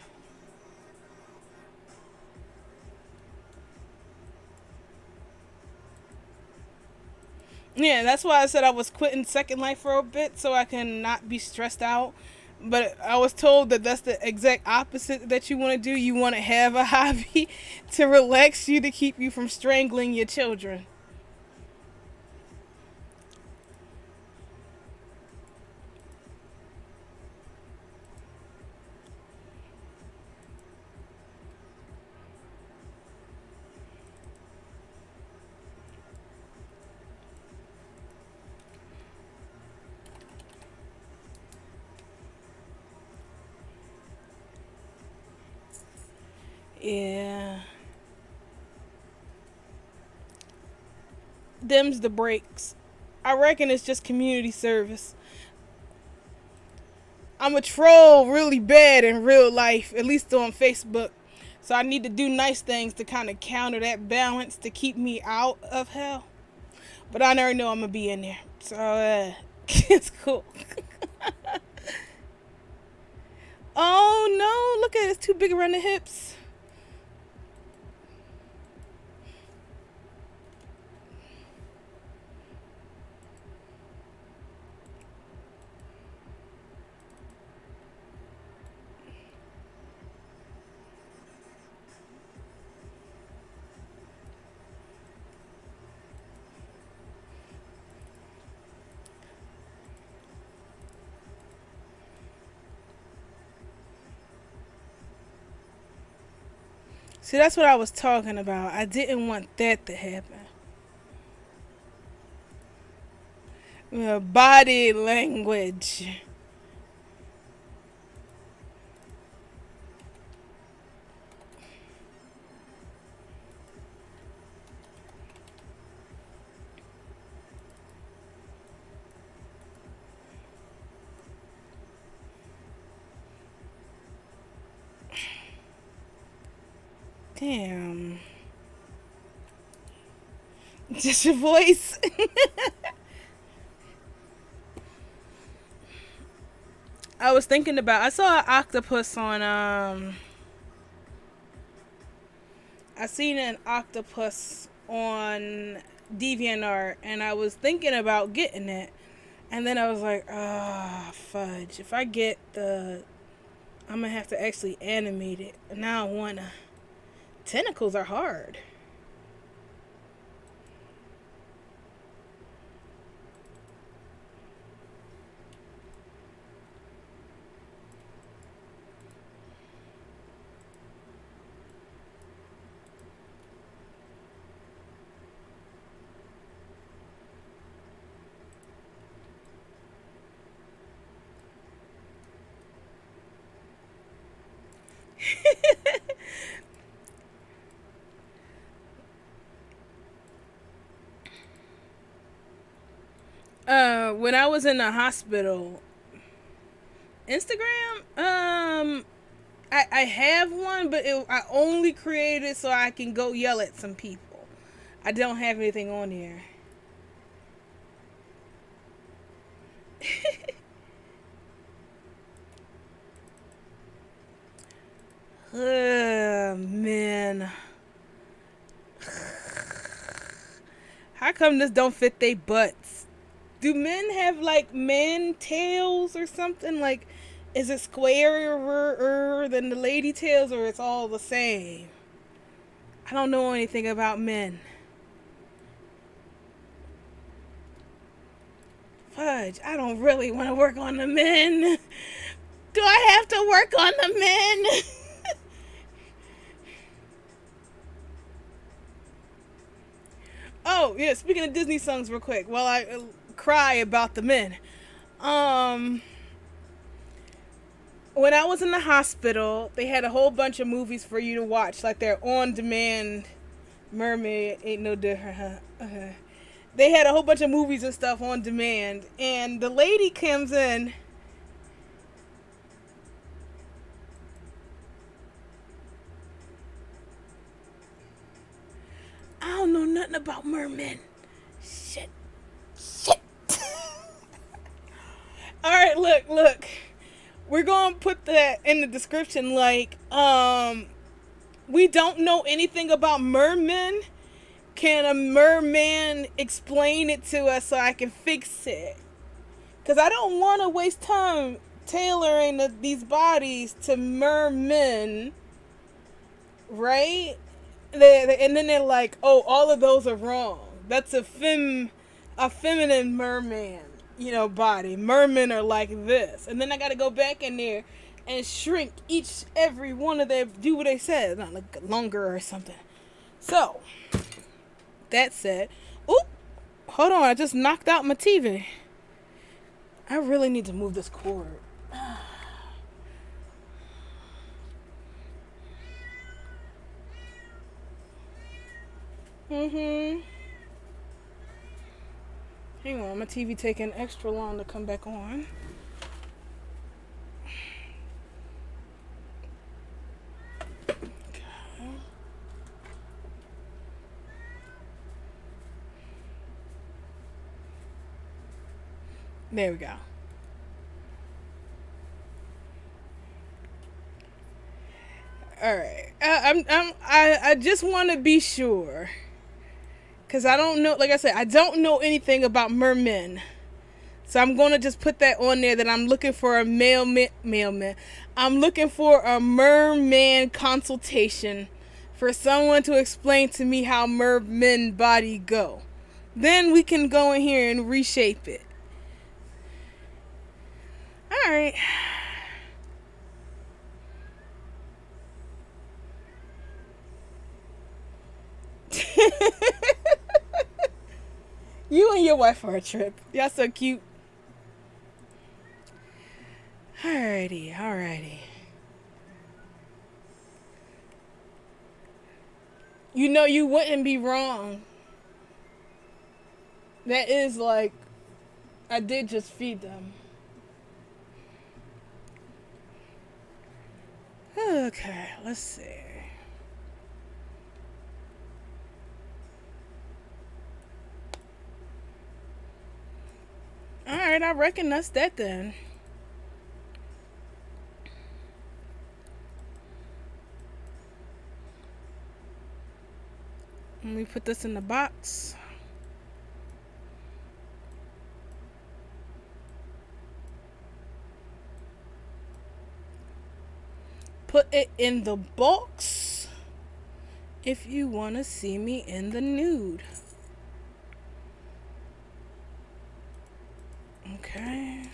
Yeah, that's why I said I was quitting Second Life for a bit so I can not be stressed out. But I was told that that's the exact opposite that you want to do. You want to have a hobby to relax you, to keep you from strangling your children. Yeah. Them's the breaks. I reckon it's just community service. I'm a troll really bad in real life, at least on Facebook. So I need to do nice things to kind of counter that balance to keep me out of hell. But I never know I'm going to be in there. So, it's cool. Oh no, look at it. It's too big around the hips. See, that's what I was talking about. I didn't want that to happen. Body language. Damn. Just your voice. I was thinking about. I saw an octopus on. I seen an octopus on DeviantArt, and I was thinking about getting it, and then I was like, ah, fudge. If I get I'm gonna have to actually animate it, and I don't wanna. Tentacles are hard. When I was in the hospital, Instagram, I have one, but I only created it so I can go yell at some people. I don't have anything on there. Man. How come this don't fit they butts? Do men have like men tails or something? Like, is it squarer than the lady tails, or it's all the same? I don't know anything about men. Fudge, I don't really want to work on the men. Do I have to work on the men? Oh, yeah, speaking of Disney songs real quick, while I cry about the men. Um, when I was in the hospital, they had a whole bunch of movies for you to watch, like their on-demand. Mermaid ain't no different, huh? They had a whole bunch of movies and stuff on demand, and the lady comes in. I don't know nothing about mermen. Shit. Shit. Alright, look. We're gonna put that in the description, like, we don't know anything about mermen. Can a merman explain it to us so I can fix it? Because I don't want to waste time tailoring these bodies to mermen, right? And then they're like, oh, all of those are wrong. That's a feminine merman, body. Mermen are like this. And then I gotta go back in there and shrink every one of them, do what they said, not like longer or something. So, that said, oop, hold on, I just knocked out my TV. I really need to move this cord. Hang on, my TV taking extra long to come back on. There we go. All right. I just want to be sure, cause I don't know. Like I said, I don't know anything about mermen, so I'm gonna just put that on there that I'm looking for a mailman. I'm looking for a merman consultation for someone to explain to me how mermen body go. Then we can go in here and reshape it. All right. You and your wife are a trip. Y'all so cute. Alrighty. You wouldn't be wrong. That is like, I did just feed them. Okay, let's see. Alright, I reckon that's that then. Let me put this in the box. Put it in the box if you want to see me in the nude. Okay.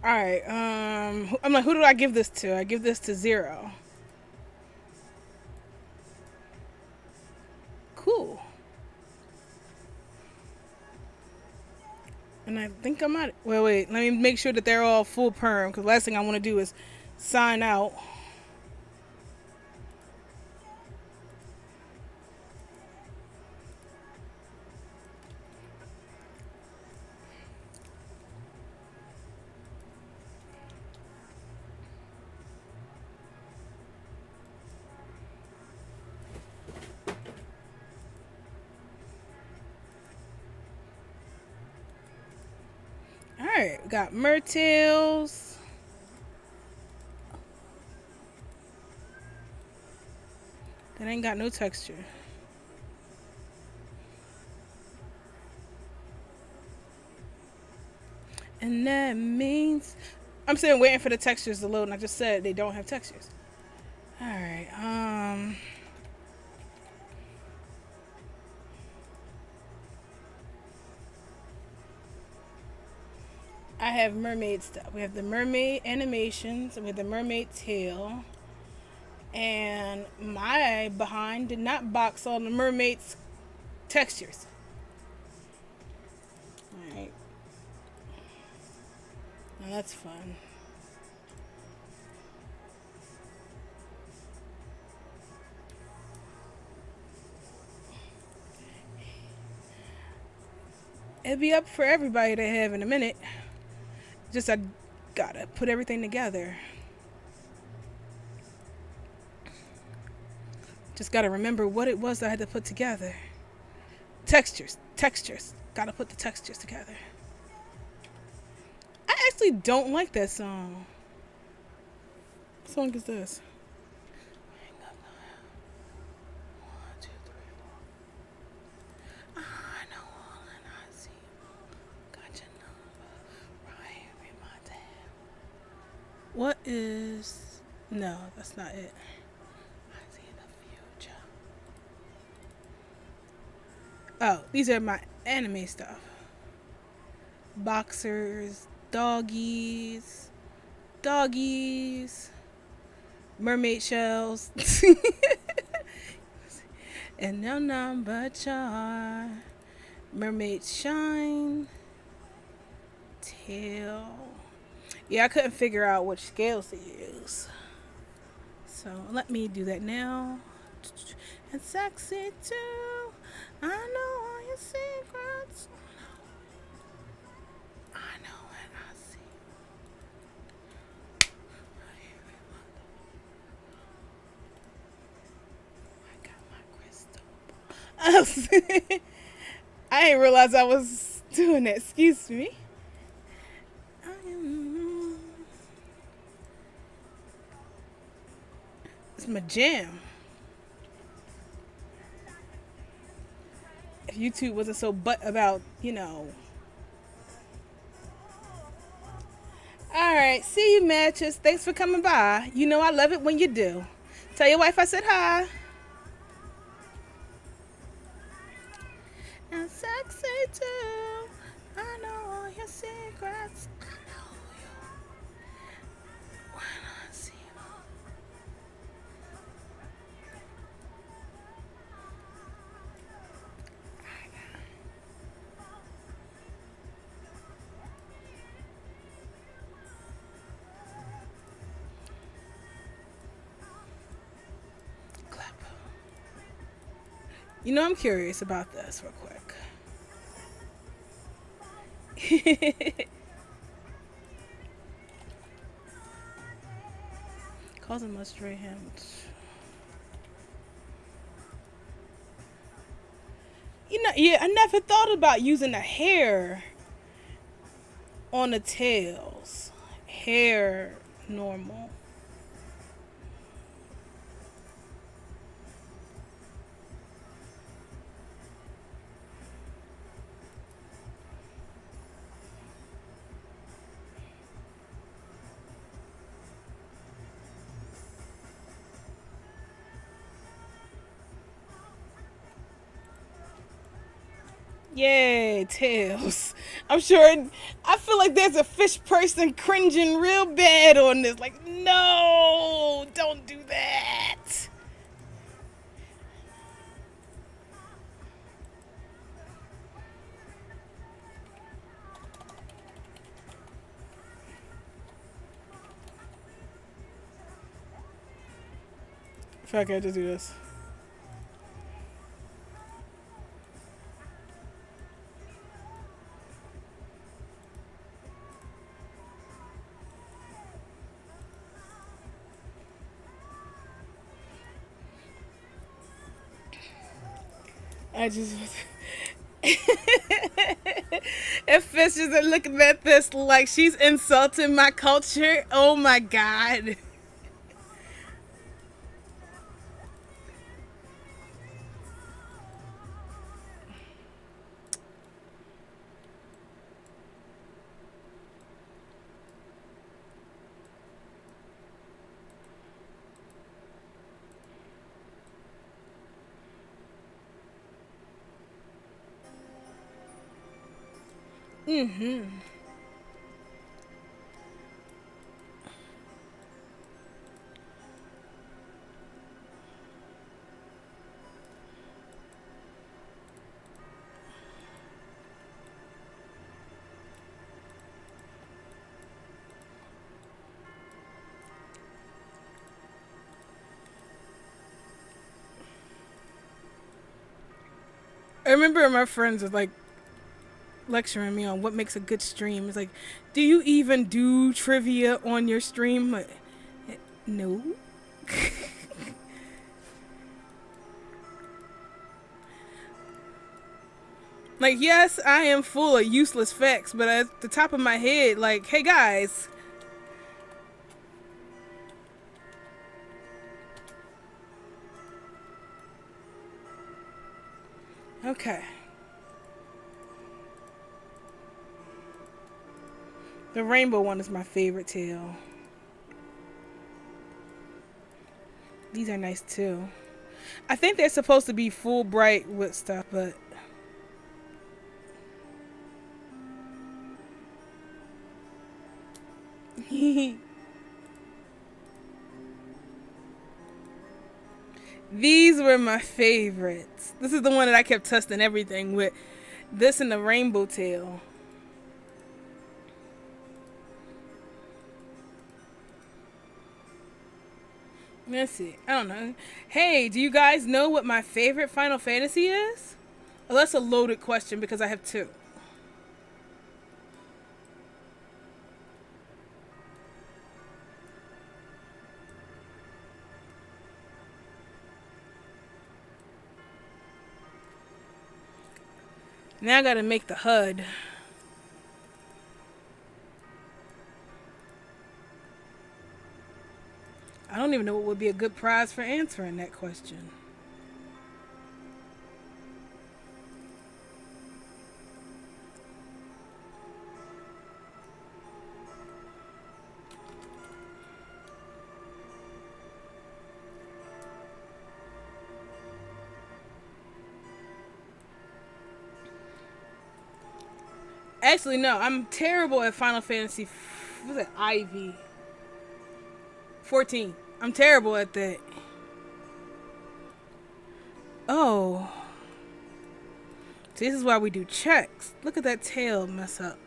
Alright, I'm like, who do I give this to? I give this to 0. Cool. And I think I'm out. Wait, let me make sure that they're all full perm, because last thing I want to do is sign out. Alright, we got mertails. That ain't got no texture. And that means I'm sitting waiting for the textures to load, and I just said they don't have textures. Alright, I have mermaid stuff. We have the mermaid animations, and we have the mermaid tail. And my behind did not box all the mermaid's textures. Alright. Now that's fun. It'll be up for everybody to have in a minute. Just I gotta put everything together. Just gotta remember what it was that I had to put together. Textures. Gotta put the textures together. I actually don't like that song. song is this? What is... No, that's not it. I see the future. Oh, these are my anime stuff. Boxers, doggies, mermaid shells, and no number char, mermaid shine, tail. Yeah, I couldn't figure out which scales to use. So let me do that now. And sexy too. I know all your secrets. I know what I see. I got my crystal ball. I didn't realize I was doing it. Excuse me. It's my jam. If YouTube wasn't so about, Alright, see you, matches. Thanks for coming by. You know I love it when you do. Tell your wife I said hi. And sexy too. I know all your secrets. I know you. When I see you. Clap. I'm curious about this real quick. Causing much stray hands. Yeah, I never thought about using the hair on the tails. Hair normal. Yay, tails. I feel like there's a fish person cringing real bad on this. Like, no, don't do that. Fuck, I just do this. I just if Fish isn't looking at this like she's insulting my culture, oh my god. Mm-hmm. I remember my friends was like lecturing me on what makes a good stream. It's like, do you even do trivia on your stream? Like, no. Like, yes, I am full of useless facts, but at the top of my head, like, hey guys. Okay. The rainbow one is my favorite tail. These are nice too. I think they're supposed to be full bright with stuff, but these were my favorites. This is the one that I kept testing everything with. This and the rainbow tail. Let's see. I don't know. Hey, do you guys know what my favorite Final Fantasy is? Well, that's a loaded question because I have two. Now I gotta make the HUD. I don't even know what would be a good prize for answering that question. Actually, no. I'm terrible at Final Fantasy. What's it? Ivy. 14. I'm terrible at that. Oh. See, this is why we do checks. Look at that tail mess up.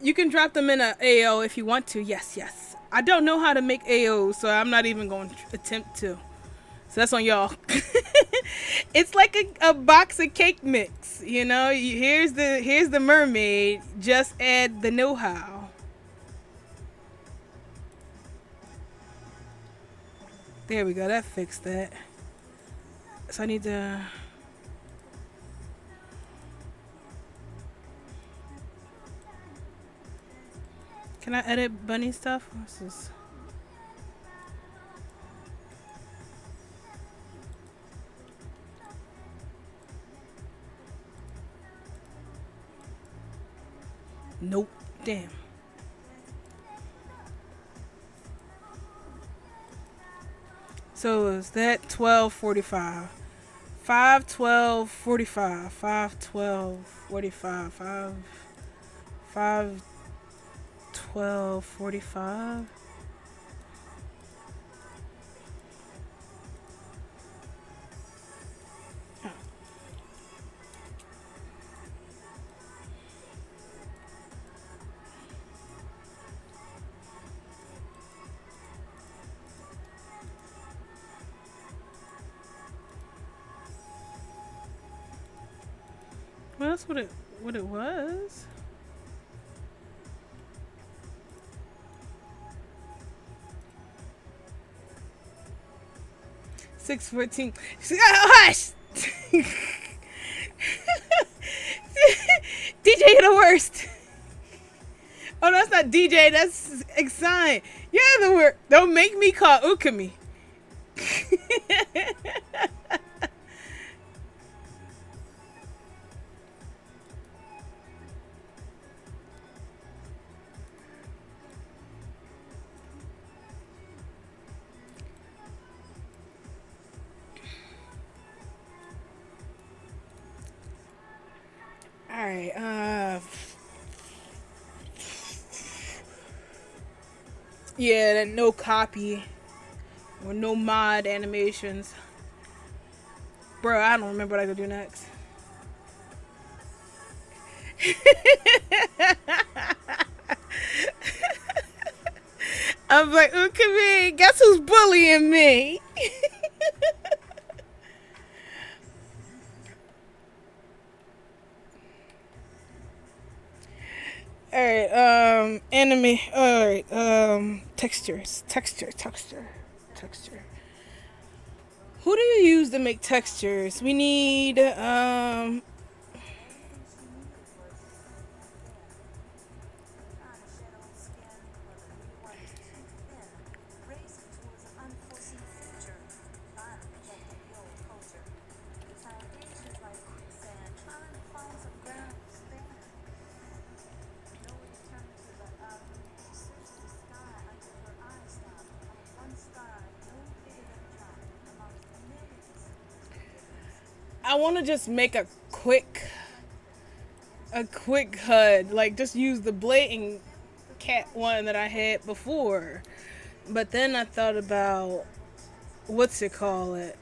You can drop them in a AO if you want to. Yes, yes. I don't know how to make AOs, so I'm not even going to attempt to. So that's on y'all. It's like a box of cake mix, you know. Here's the mermaid. Just add the know-how. There we go. That fixed that. So I need to. Can I edit bunny stuff? What's this? Nope. Damn. So is that 12:45? 5:12:45. 5:12:45. 5:12:45. Well, that's what it was. $6.14. Hush! DJ, you're the worst. Oh, that's not DJ. That's Exine. You're the worst. Don't make me call Ukami. Alright, yeah, then no copy or no mod animations. Bro, I don't remember what I gotta do next. I'm like, oh, come here. Guess who's bullying me? Alright, anime. Alright, textures. Texture. Who do you use to make textures? We need, I want to just make a quick HUD, like just use the blatant cat one that I had before. But then I thought about what's it call it?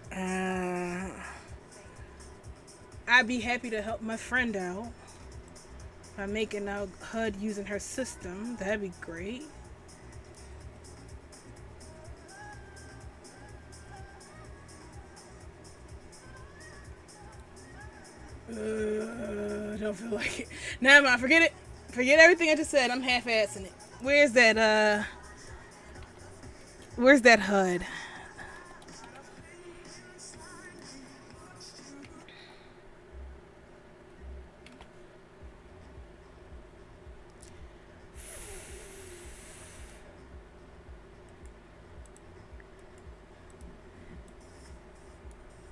I'd be happy to help my friend out by making a HUD using her system. That'd be great. I don't feel like it. Never mind. Forget it. Forget everything I just said. I'm half-assing it. Where's that HUD?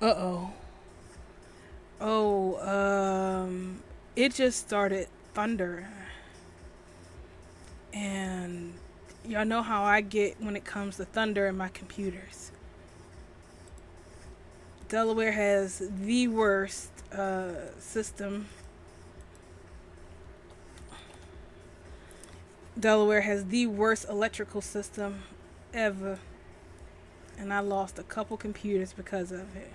Uh-oh. Oh, it just started thunder. And y'all know how I get when it comes to thunder in my computers. Delaware has the worst system. Delaware has the worst electrical system ever. And I lost a couple computers because of it.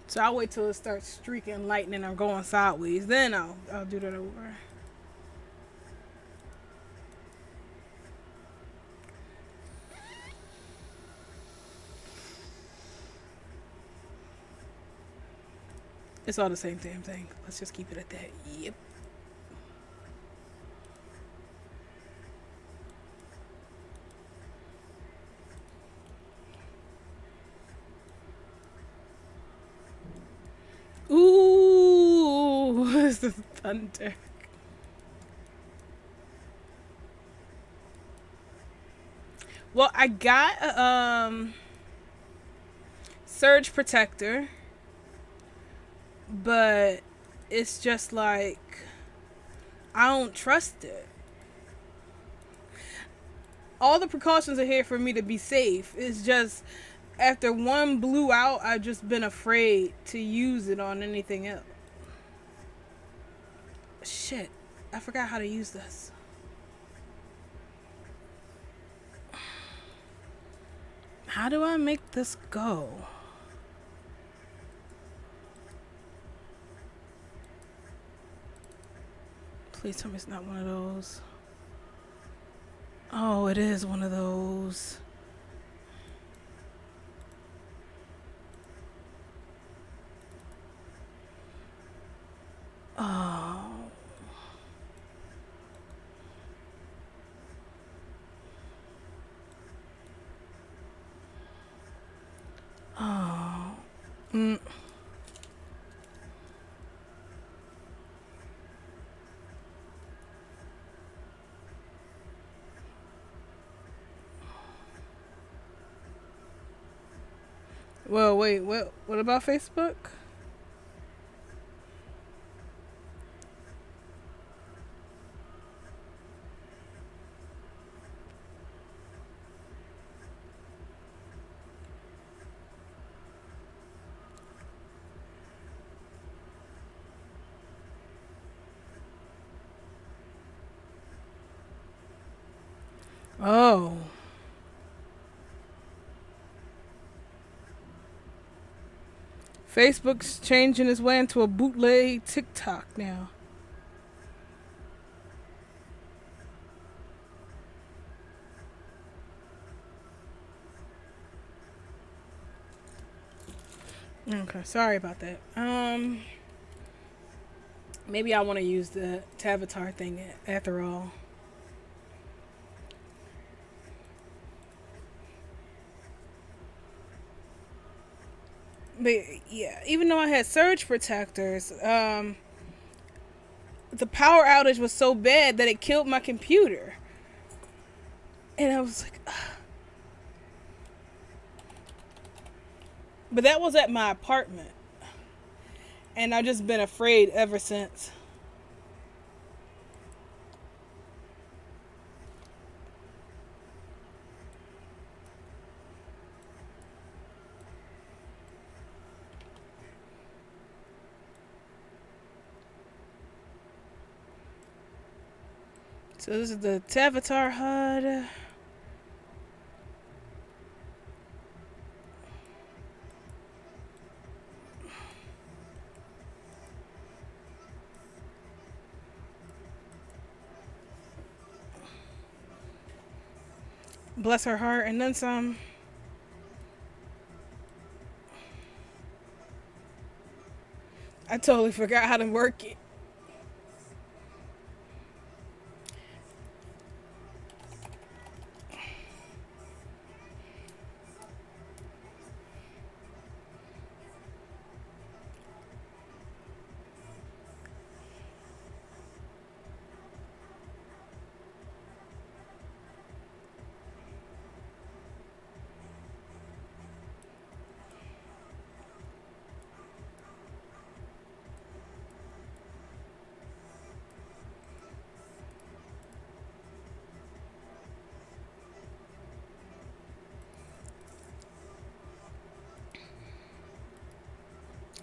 So I'll wait till it starts streaking lightning or going sideways. Then I'll do that over. It's all the same damn thing. Let's just keep it at that. Yep. Ooh, it's the thunder. Well, I got a surge protector, but it's just like I don't trust it. All the precautions are here for me to be safe. It's just after one blew out, I've just been afraid to use it on anything else. Shit, I forgot how to use this. How do I make this go? Please tell me it's not one of those. Oh, it is one of those. Oh. Oh. Mm. Well, wait, what about Facebook? Oh. Facebook's changing its way into a bootleg TikTok now. Okay, sorry about that. Maybe I want to use the Tavatar thing after all. But yeah, even though I had surge protectors, the power outage was so bad that it killed my computer. And I was like, ugh. But that was at my apartment. And I've just been afraid ever since. So this is the Tavatar HUD. Bless her heart, and then some. I totally forgot how to work it.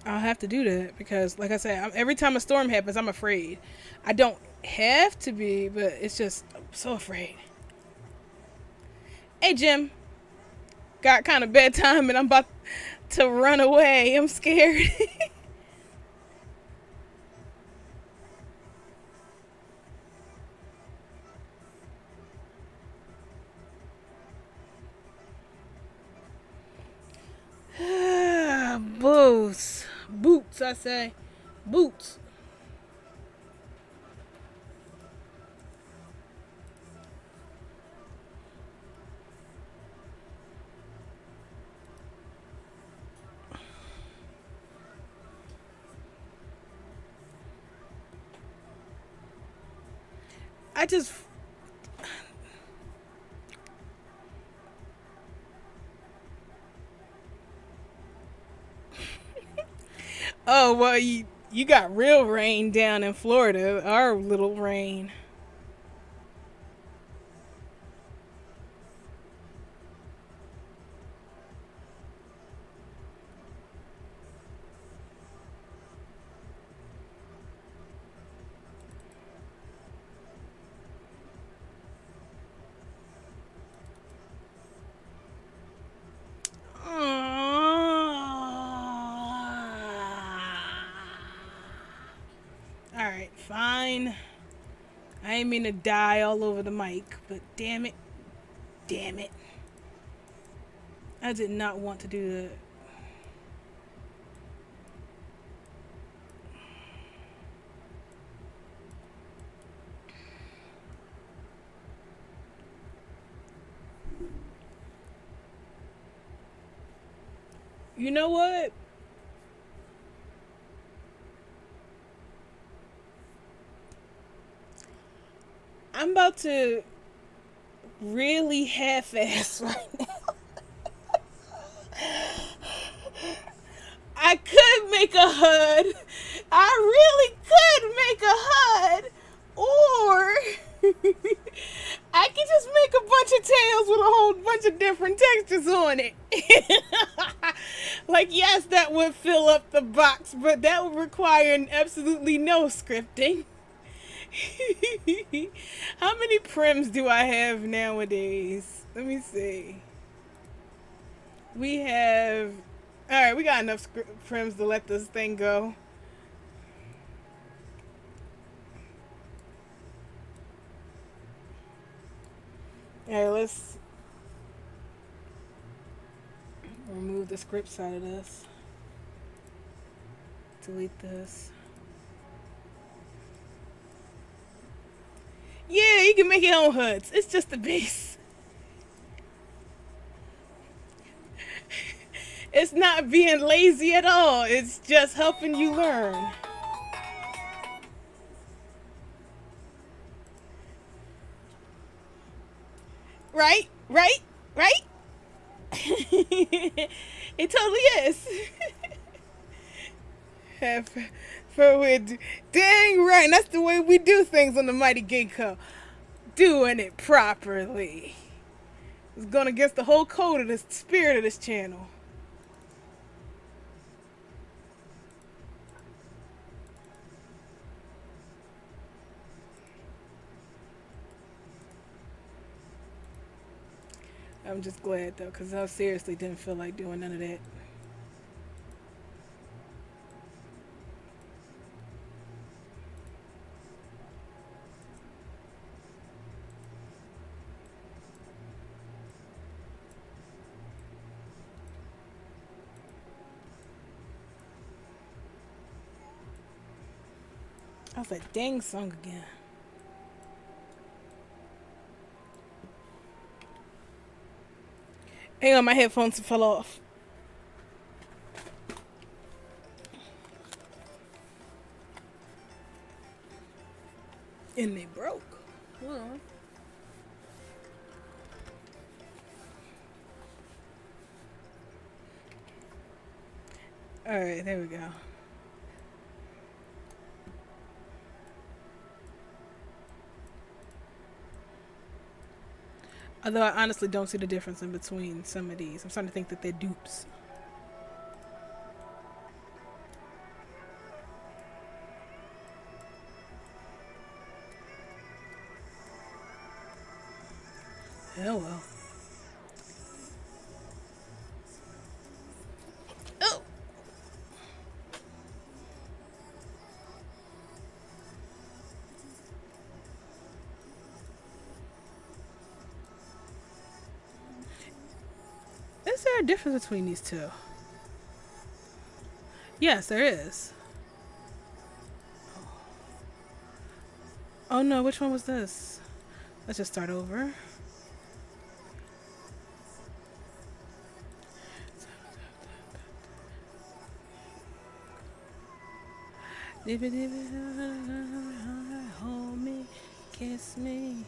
I'll have to do that because, like I said, every time a storm happens, I'm afraid. I don't have to be, but it's just, I'm so afraid. Hey, Jim. Got kind of bad time and I'm about to run away. I'm scared. Boots. Boots, I say. Boots. I just. Oh, well, you got real rain down in Florida. Our little rain. Alright, fine. I ain't mean to die all over the mic, but damn it. Damn it. I did not want to do that. You know what? I'm about to really half-ass right now. I could make a HUD. I really could make a HUD. Or I can just make a bunch of tails with a whole bunch of different textures on it. Like, yes, that would fill up the box, but that would require absolutely no scripting. How many prims do I have nowadays? Let me see. We have... Alright, we got enough prims to let this thing go. Alright, let's remove the script side of this. Delete this. Yeah, you can make your own HUDs. It's just the base. It's not being lazy at all. It's just helping you learn. Right? Right? Right? It totally is. have for it. Dang right, and that's the way we do things on the Mighty Ginkgo. Doing it properly. It's going against the whole code of the spirit of this channel. I'm just glad though, because I seriously didn't feel like doing none of that. I was like, dang song again. Hang on, my headphones fell off. And they broke. Well. Alright, there we go. Although I honestly don't see the difference in between some of these. I'm starting to think that they're dupes. Oh well. Oh! Is there a difference between these two? Yes, there is. Oh no, which one was this? Let's just start over. Hold me, kiss me.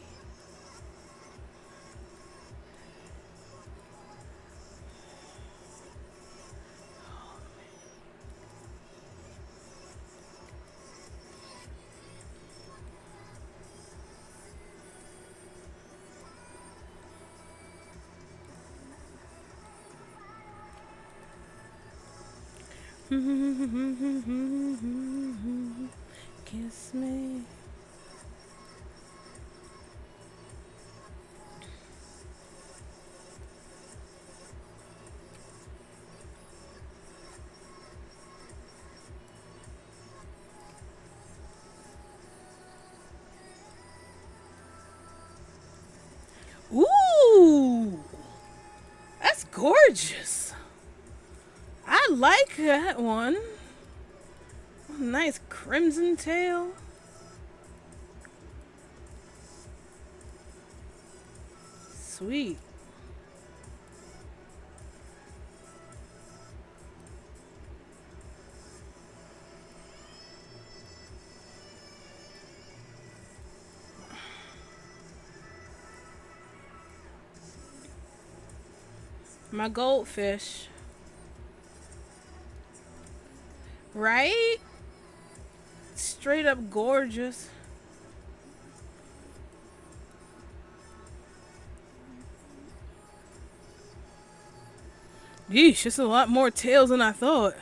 Kiss me. Ooh, that's gorgeous. I like that one. Nice crimson tail. Sweet. My goldfish. Right? Straight up gorgeous. Yeesh, it's a lot more tails than I thought.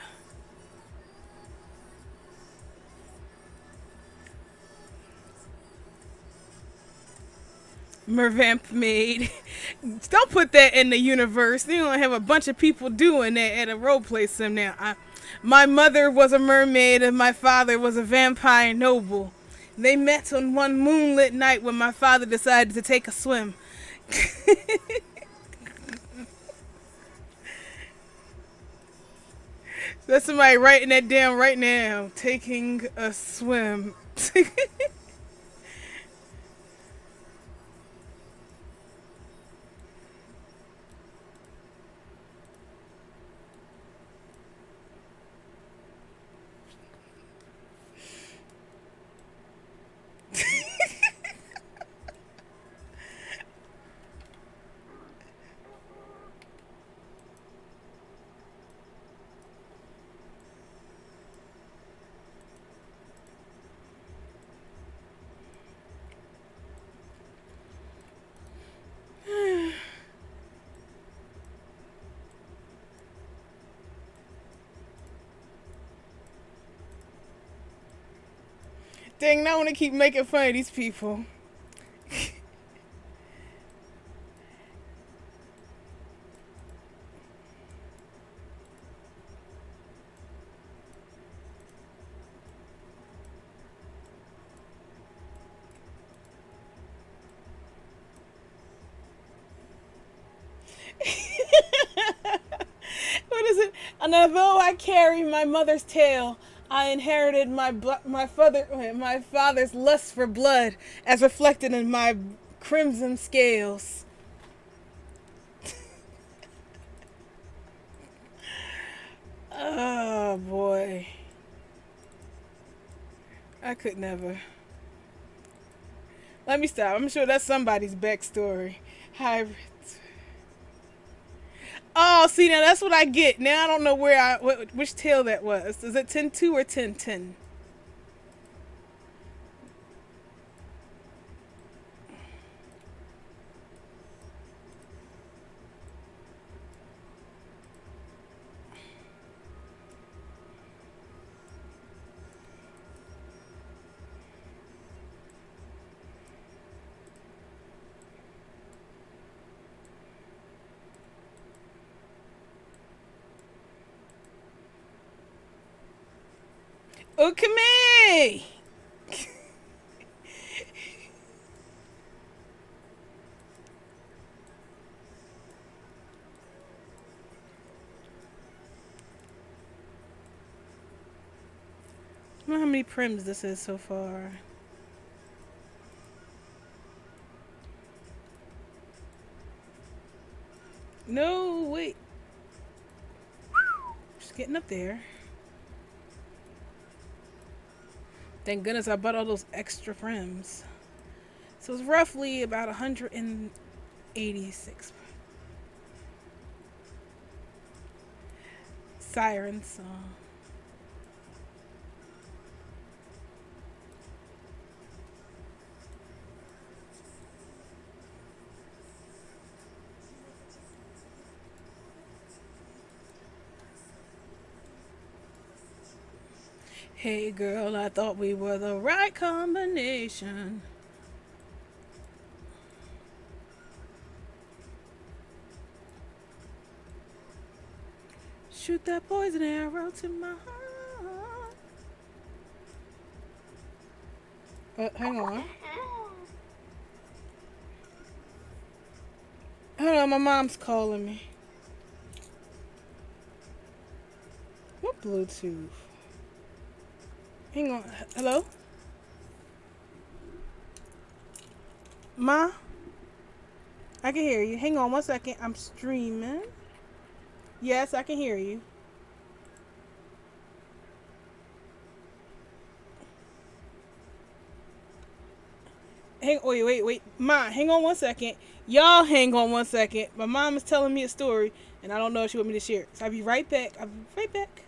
Mermaid. Don't put that in the universe. You don't have a bunch of people doing that at a roleplay sim now. My mother was a mermaid and my father was a vampire noble. They met on one moonlit night when my father decided to take a swim. That's somebody writing that down right now. Taking a swim. Dang, I want to keep making fun of these people. What is it? And although I carry my mother's tale, I inherited my father's lust for blood, as reflected in my crimson scales. Oh boy, I could never. Let me stop. I'm sure that's somebody's backstory. Hybrids. Oh, see now that's what I get. Now I don't know which tale that was. Is it 10-2 or 10-10? Ukame! I don't know how many prims this is so far. No, wait. Just getting up there. Thank goodness I bought all those extra prims. So it's roughly about 186. Siren song. Hey girl, I thought we were the right combination. Shoot that poison arrow to my heart. Hang on. Hold on, my mom's calling me. What Bluetooth? Hang on. Hello? Ma? I can hear you. Hang on 1 second. I'm streaming. Yes, I can hear you. Wait. Ma, hang on 1 second. Y'all hang on 1 second. My mom is telling me a story, and I don't know if she want me to share it. So I'll be right back. I'll be right back.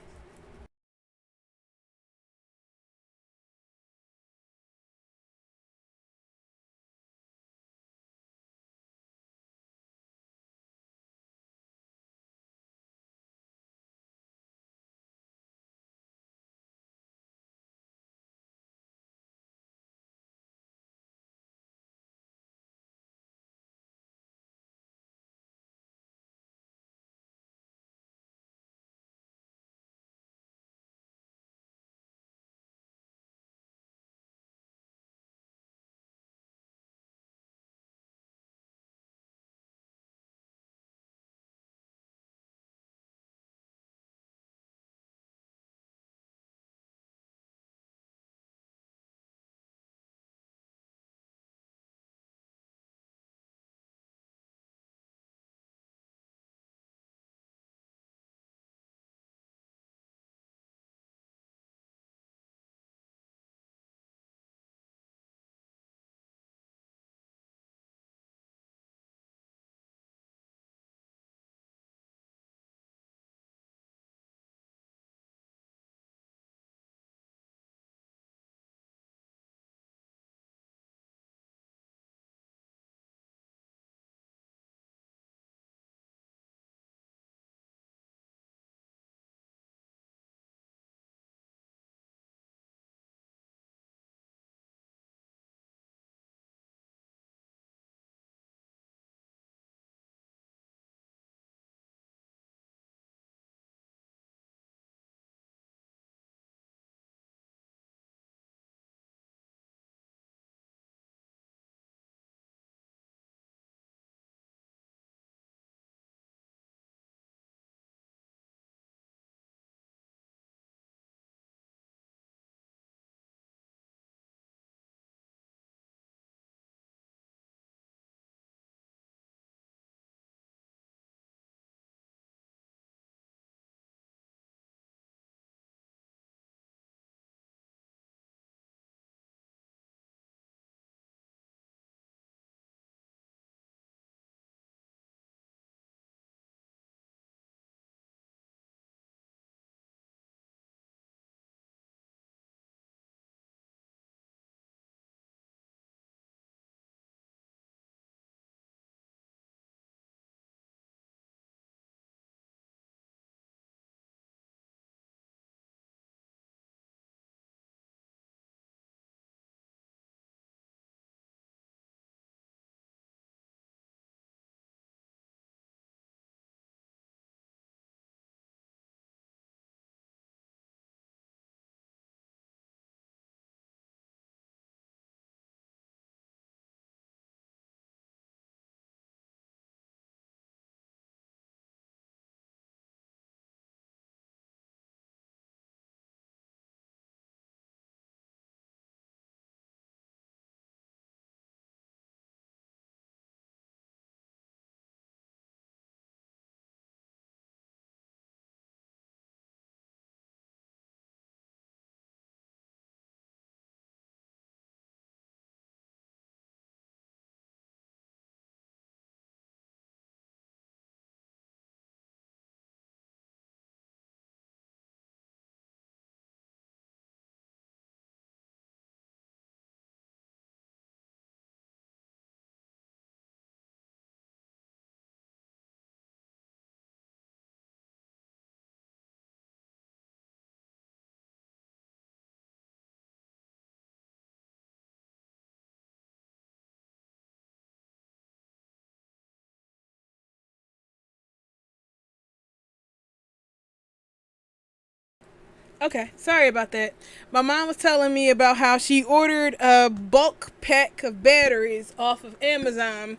Okay, sorry about that. My mom was telling me about how she ordered a bulk pack of batteries off of Amazon,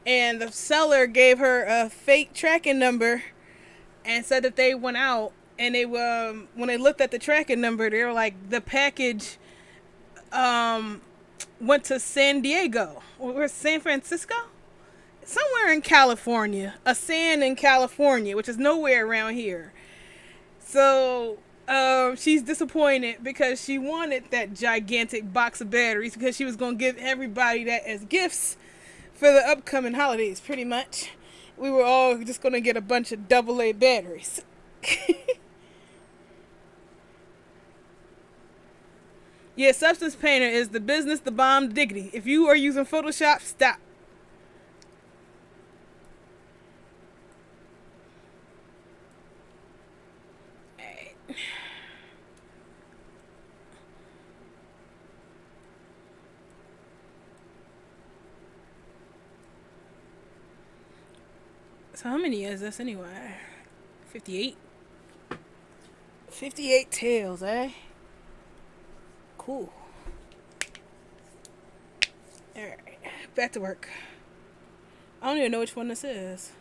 and the seller gave her a fake tracking number and said that they went out and they when they looked at the tracking number, they were like the package um went to San Diego or San Francisco, somewhere in California, a San in California, which is nowhere around here. So she's disappointed because she wanted that gigantic box of batteries because she was going to give everybody that as gifts for the upcoming holidays, pretty much. We were all just going to get a bunch of AA batteries. Yeah, Substance Painter is the business, the bomb, the diggity. If you are using Photoshop, stop. So how many is this anyway? 58? 58 tails, eh? Cool. Alright, back to work. I don't even know which one this is.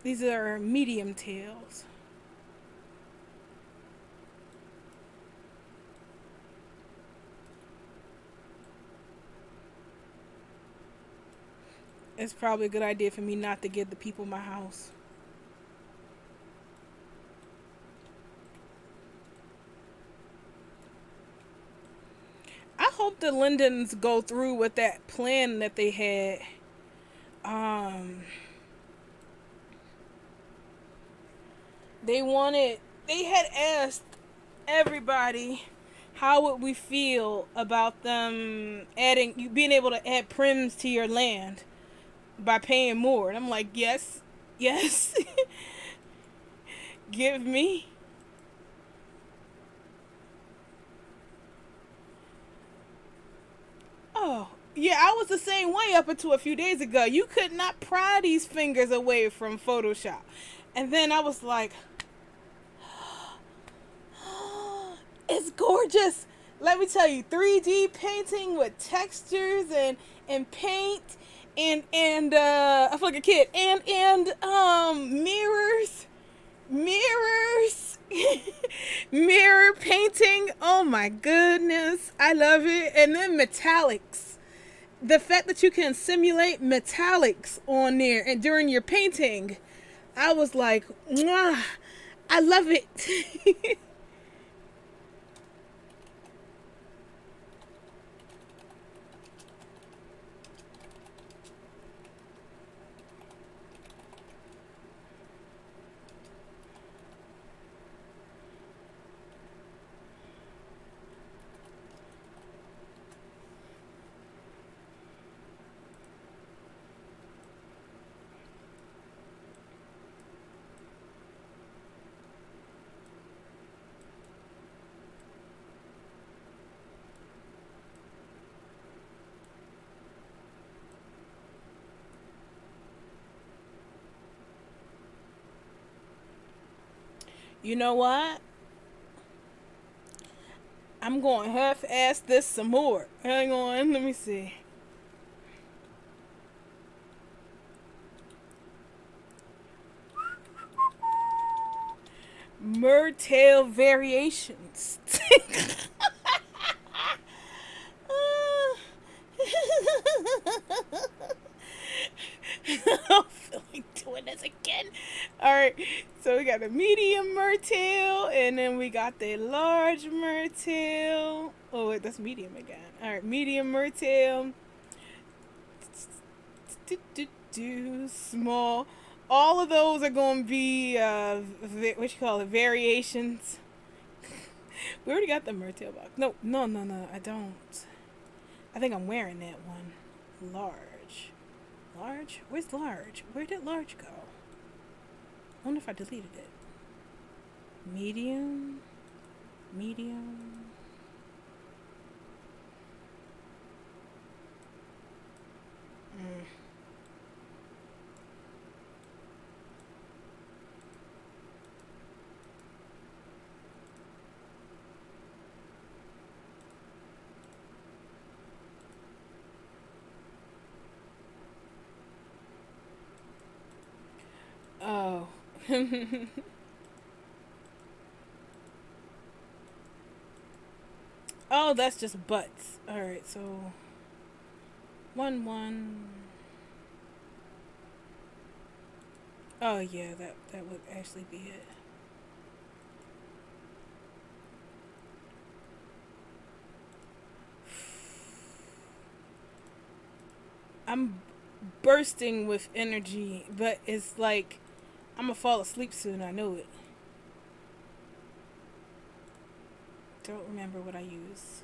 These are medium tails. It's probably a good idea for me not to give the people my house. I hope the Lindens go through with that plan that they had. Um, they had asked everybody how would we feel about them adding, you being able to add prims to your land by paying more. And I'm like, yes, yes, give me. Oh, yeah, I was the same way up until a few days ago. You could not pry these fingers away from Photoshop. And then I was like, it's gorgeous. Let me tell you, 3D painting with textures and paint and I feel like a kid and mirrors mirror painting. Oh my goodness, I love it. And then metallics, the fact that you can simulate metallics on there and during your painting, I was like, mwah, I love it. You know what? I'm going to half-ass this some more. Hang on, let me see. Mertail variations. I don't feel like doing this again. Alright, so we got a medium mertail, and then we got the large mertail. Oh, wait, that's medium again. Alright, medium mertail. Small. All of those are going to be, what you call it, variations. We already got the mertail box. No, no, no, no, I don't. I think I'm wearing that one. Large. Large? Where's large? Where did large go? I wonder if I deleted it. Medium. Medium. Oh, that's just butts. All right, so 1 1. Oh yeah, that would actually be it. I'm bursting with energy, but it's like I'm gonna fall asleep soon. I know it. Don't remember what I use.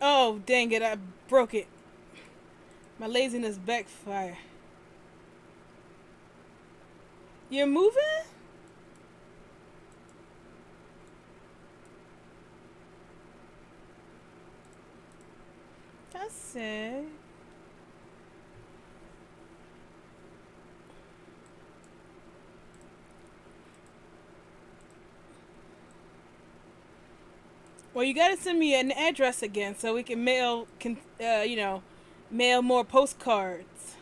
Oh, dang it, I broke it. My laziness backfire. You're moving? That's sick. Well, you gotta send me an address again so we can mail more postcards.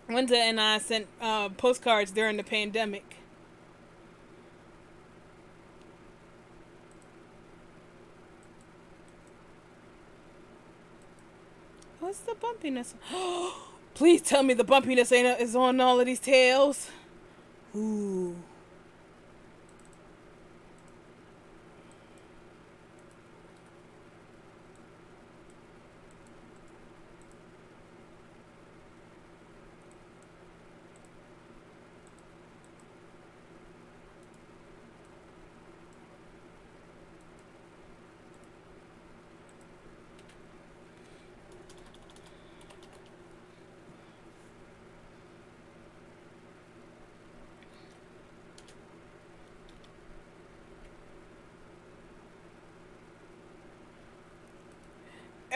Linda and I sent postcards during the pandemic. What's the bumpiness? Please tell me the bumpiness ain't is on all of these tails. Ooh.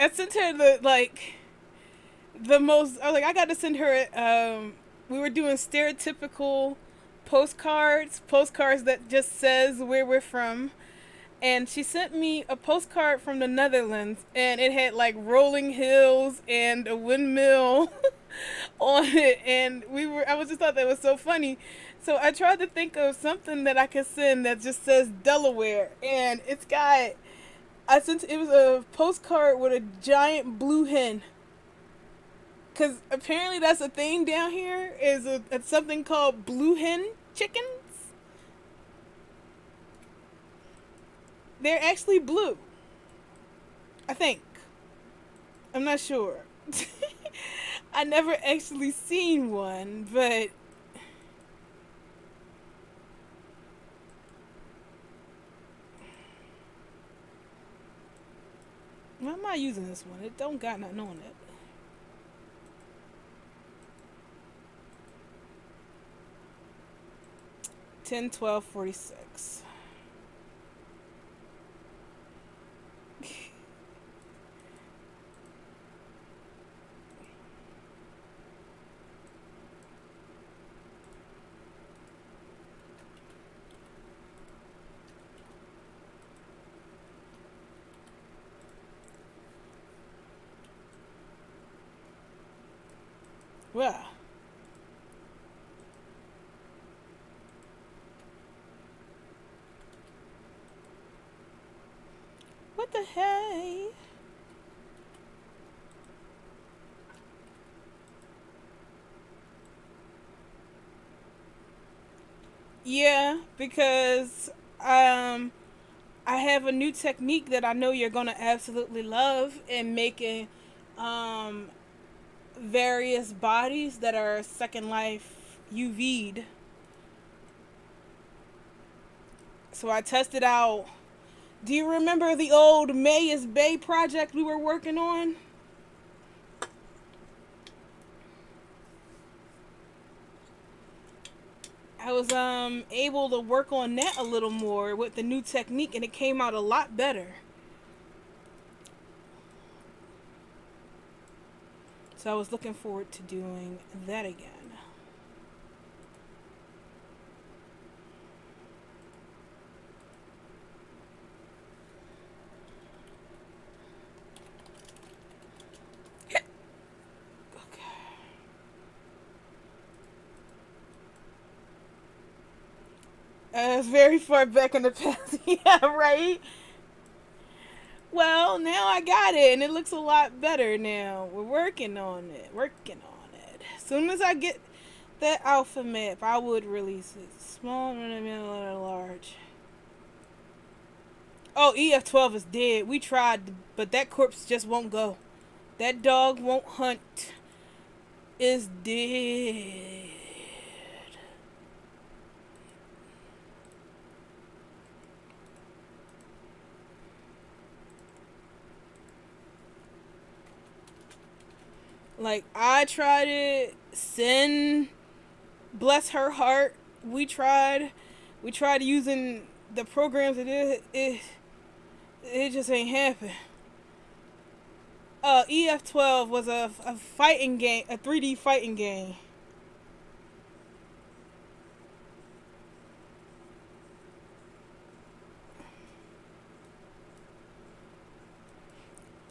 I sent her the most. I got to send her. We were doing stereotypical postcards that just says where we're from, and she sent me a postcard from the Netherlands, and it had like rolling hills and a windmill on it, and I was just thought that was so funny. So I tried to think of something that I could send that just says Delaware, and it's got. I sent it was a postcard with a giant blue hen. Cause apparently that's a thing down here. It's something called blue hen chickens. They're actually blue. I think. I'm not sure. I never actually seen one, but why am I using this one? It don't got nothing on it. 10 12 46. Well, what the hey? Yeah, because I have a new technique that I know you're gonna absolutely love in making um various bodies that are Second Life UV'd. So I tested out. Do you remember the old Mayas Bay project we were working on? I was able to work on that a little more with the new technique, and it came out a lot better. So I was looking forward to doing that again. It's very far back in the past. Yeah, right? Well, now I got it, and it looks a lot better now. We're working on it. Working on it. As soon as I get that alpha map, I would release it. Small, middle, and large. Oh, EF12 is dead. We tried, but that corpse just won't go. That dog won't hunt. Is dead. Like, I tried it. Sin, bless her heart. We tried. We tried using the programs. It just ain't happen. EF12 was a fighting game, a 3D fighting game.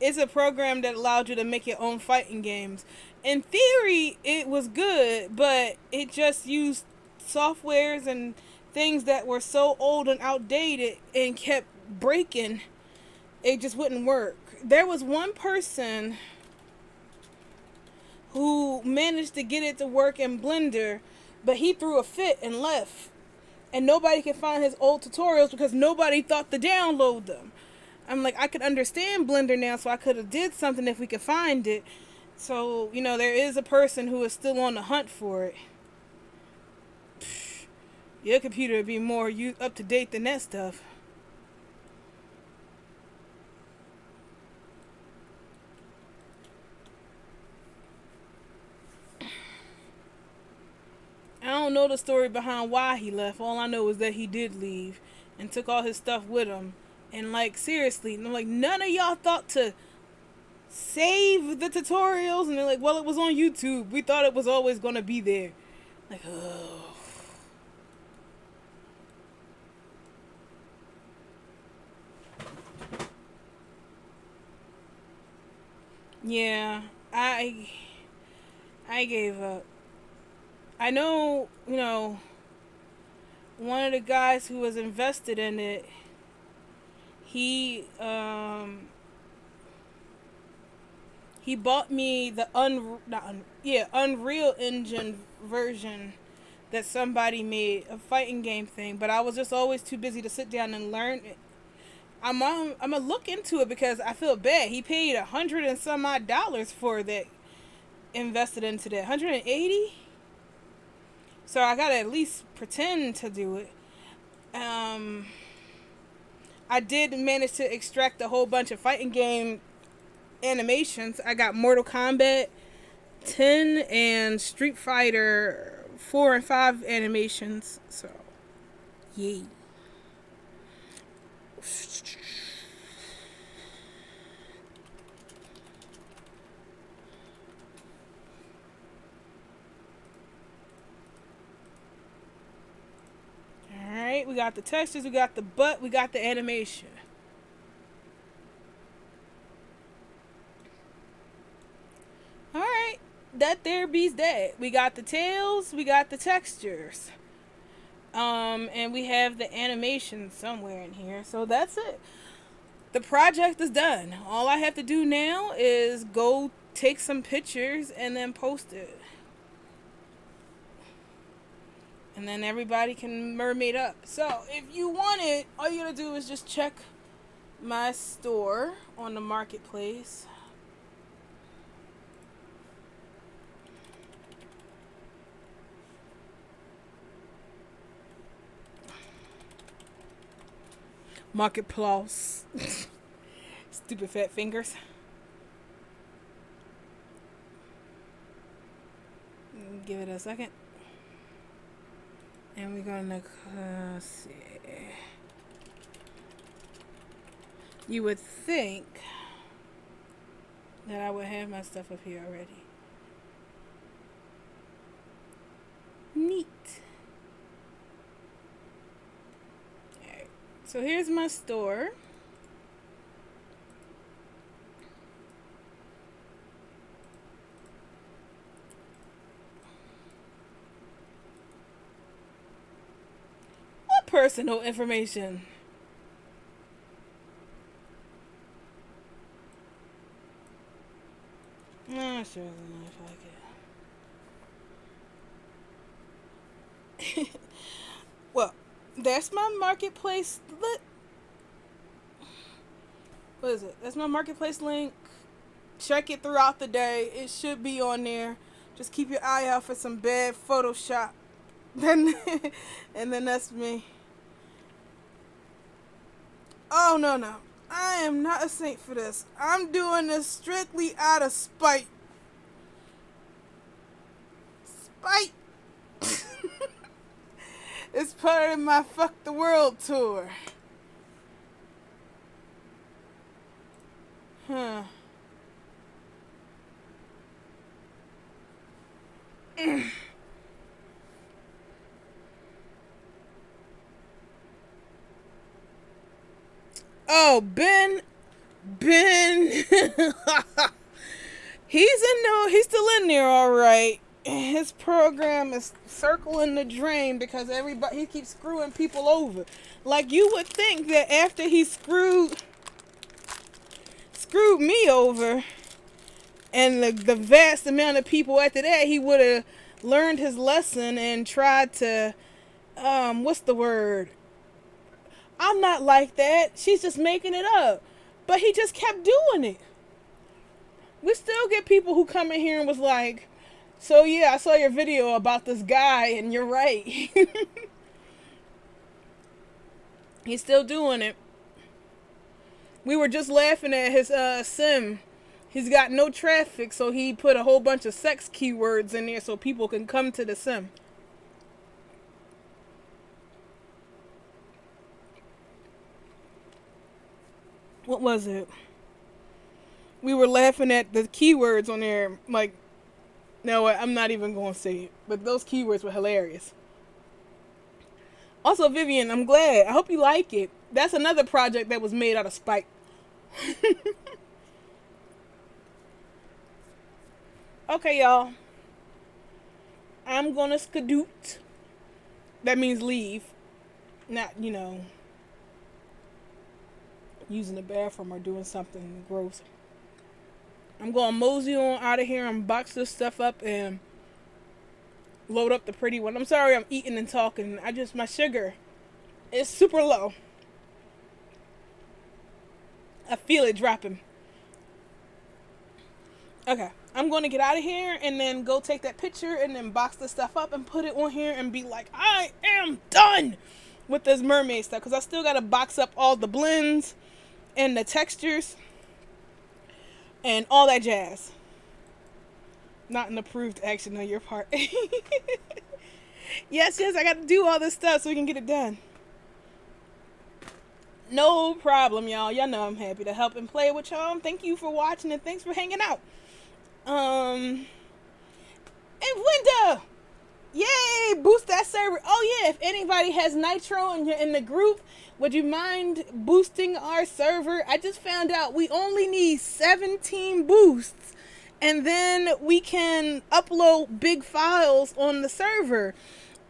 It's a program that allowed you to make your own fighting games. In theory, it was good, but it just used softwares and things that were so old and outdated and kept breaking. It just wouldn't work. There was one person who managed to get it to work in Blender, but he threw a fit and left. And nobody could find his old tutorials because nobody thought to download them. I'm like, I could understand Blender now, so I could have did something if we could find it. So, there is a person who is still on the hunt for it. Your computer would be more up to date than that stuff. I don't know the story behind why he left. All I know is that he did leave and took all his stuff with him. And like, seriously, none of y'all thought to save the tutorials. And they're like, well, it was on YouTube. We thought it was always going to be there. Like, oh. Yeah, I gave up. I know, one of the guys who was invested in it, he bought me the Unreal Engine version that somebody made, a fighting game thing, but I was just always too busy to sit down and learn it. I'm gonna look into it because I feel bad. He paid $100 and some odd for that, invested into that. 180. So I gotta at least pretend to do it. I did manage to extract a whole bunch of fighting game animations. I got Mortal Kombat 10 and Street Fighter 4 and 5 animations. So, yay. Alright, we got the textures, we got the butt, we got the animation. Alright, that there beats that. We got the tails, we got the textures. And we have the animation somewhere in here. So that's it. The project is done. All I have to do now is go take some pictures and then post it. And then everybody can mermaid up. So if you want it, all you gotta do is just check my store on the marketplace. Marketplace. Stupid fat fingers. Give it a second. And we're gonna see. You would think that I would have my stuff up here already. Neat. Alright, so here's my store. What personal information? No, sure doesn't like it. Well, that's my marketplace. What is it? That's my marketplace link. Check it throughout the day. It should be on there. Just keep your eye out for some bad Photoshop. And then that's me. Oh, no. I am not a saint for this. I'm doing this strictly out of spite. Spite. It's part of my Fuck the World tour. Huh. Oh, Ben. He's still in there, all right. His program is circling the drain because he keeps screwing people over. Like, you would think that after he screwed me over and the vast amount of people after that, he would have learned his lesson and tried to, what's the word? I'm not like that. She's just making it up. But he just kept doing it. We still get people who come in here and was like, so yeah, I saw your video about this guy and you're right. He's still doing it. We were just laughing at his sim. He's got no traffic, so he put a whole bunch of sex keywords in there so people can come to the sim. What was it? We were laughing at the keywords on there. Like, no, I'm not even going to say it. But those keywords were hilarious. Also, Vivian, I'm glad. I hope you like it. That's another project that was made out of spite. Okay, y'all. I'm going to skadoot. That means leave. Not, using the bathroom or doing something gross. I'm going to mosey on out of here and box this stuff up and load up the pretty one. I'm sorry I'm eating and talking. My sugar is super low. I feel it dropping. Okay, I'm going to get out of here and then go take that picture and then box the stuff up and put it on here and be like, I am done with this mermaid stuff. Because I still got to box up all the blends and the textures and all that jazz. Not an approved action on your part. Yes, I got to do all this stuff so we can get it done. No problem, y'all. Y'all know I'm happy to help and play with y'all. Thank you for watching and thanks for hanging out. And Linda! Yay! Boost that server. Oh yeah, if anybody has Nitro and you're in the group, would you mind boosting our server? I just found out we only need 17 boosts. And then we can upload big files on the server.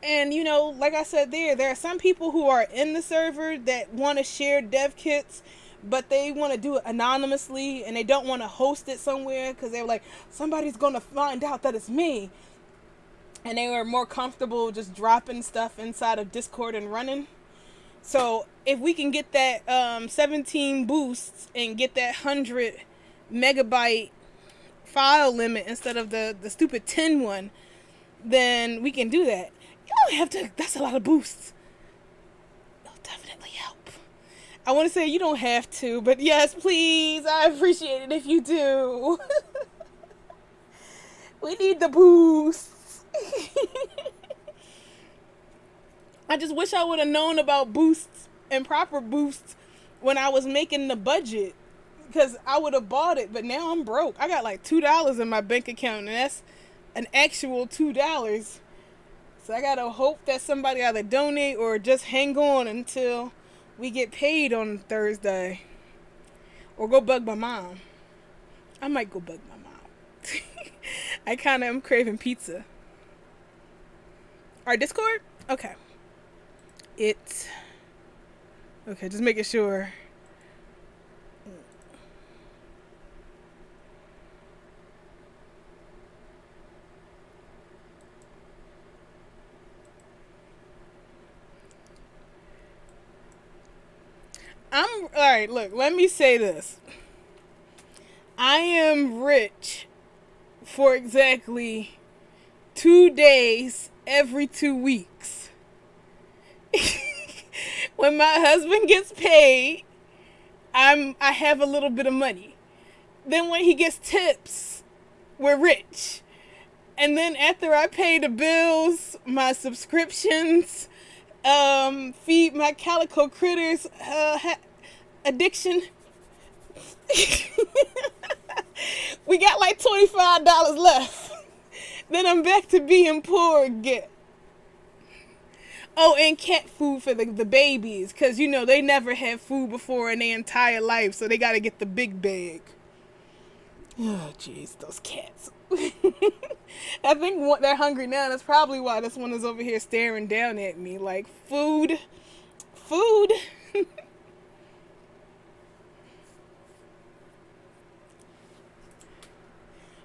And, like I said there are some people who are in the server that want to share dev kits, but they want to do it anonymously and they don't want to host it somewhere because they're like, somebody's going to find out that it's me. And they were more comfortable just dropping stuff inside of Discord and running. So if we can get that 17 boosts and get that 100 megabyte file limit instead of the stupid 10 one, then we can do that. You don't have to, that's a lot of boosts. It'll definitely help. I want to say you don't have to, but yes, please, I appreciate it if you do. We need the boosts. I just wish I would have known about boosts and proper boosts when I was making the budget, because I would have bought it. But now I'm broke. I got like $2 in my bank account, and that's an actual $2. So I gotta hope that somebody either donate or just hang on until we get paid on Thursday, or go bug my mom. I might go bug my mom. I kind of am craving pizza. Our Discord? Okay. Okay, just making sure. Alright, look, let me say this. I am rich for exactly 2 days every 2 weeks. When my husband gets paid, I have a little bit of money. Then when he gets tips, we're rich. And then after I pay the bills, my subscriptions, feed my calico critters addiction, we got like $25 left. Then I'm back to being poor again. Oh, and cat food for the babies, because, you know, they never had food before in their entire life, so they got to get the big bag. Oh, jeez, those cats. I think they're hungry now. That's probably why this one is over here staring down at me like, food.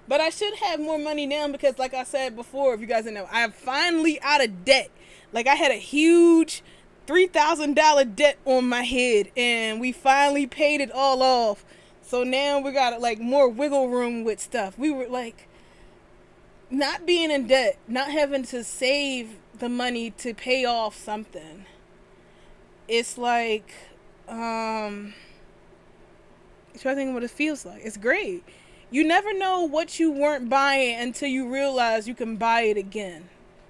But I should have more money now because, like I said before, if you guys didn't know, I'm finally out of debt. Like, I had a huge $3,000 debt on my head, and we finally paid it all off. So now we got, like, more wiggle room with stuff. We were, like, not being in debt, not having to save the money to pay off something. It's like, I'm trying to think of what it feels like. It's great. You never know what you weren't buying until you realize you can buy it again.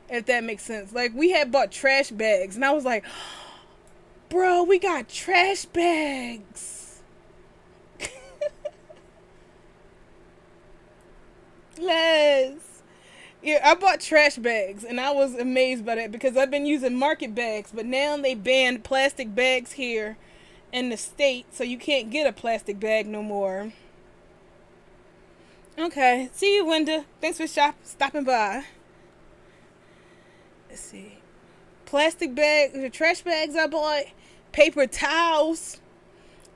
If that makes sense. Like, we had bought trash bags, and I was like, bro, we got trash bags. Yes. Yeah, I bought trash bags, and I was amazed by that because I've been using market bags, but now they banned plastic bags here in the state, so you can't get a plastic bag no more. Okay, see you, Linda. Thanks for stopping by. Let's see. Plastic bags, the trash bags I bought, paper towels.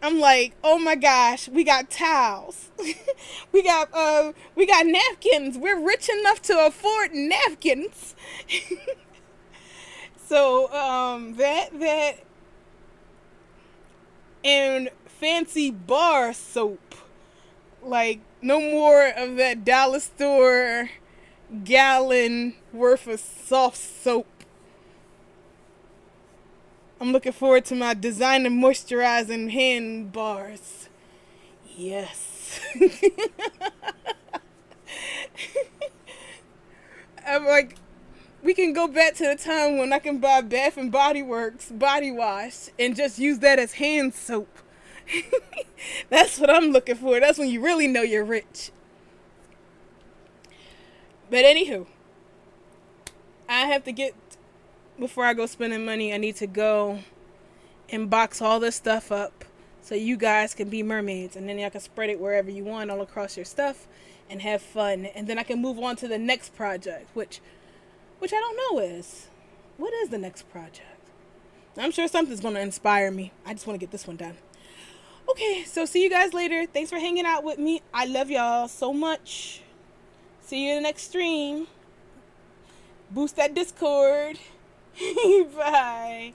I'm like, oh my gosh, we got towels. we got napkins. We're rich enough to afford napkins. So, that and fancy bar soap. Like, no more of that dollar store gallon worth of soft soap. I'm looking forward to my designer moisturizing hand bars. Yes. I'm like, we can go back to the time when I can buy Bath and Body Works body wash and just use that as hand soap. That's what I'm looking for. That's when you really know you're rich. But anywho, I have to get, before I go spending money, I need to go and box all this stuff up so you guys can be mermaids, and then y'all can spread it wherever you want all across your stuff and have fun. And then I can move on to the next project, which I don't know is. What is the next project? I'm sure something's going to inspire me. I just want to get this one done. Okay, so see you guys later. Thanks for hanging out with me. I love y'all so much. See you in the next stream. Boost that Discord. Bye.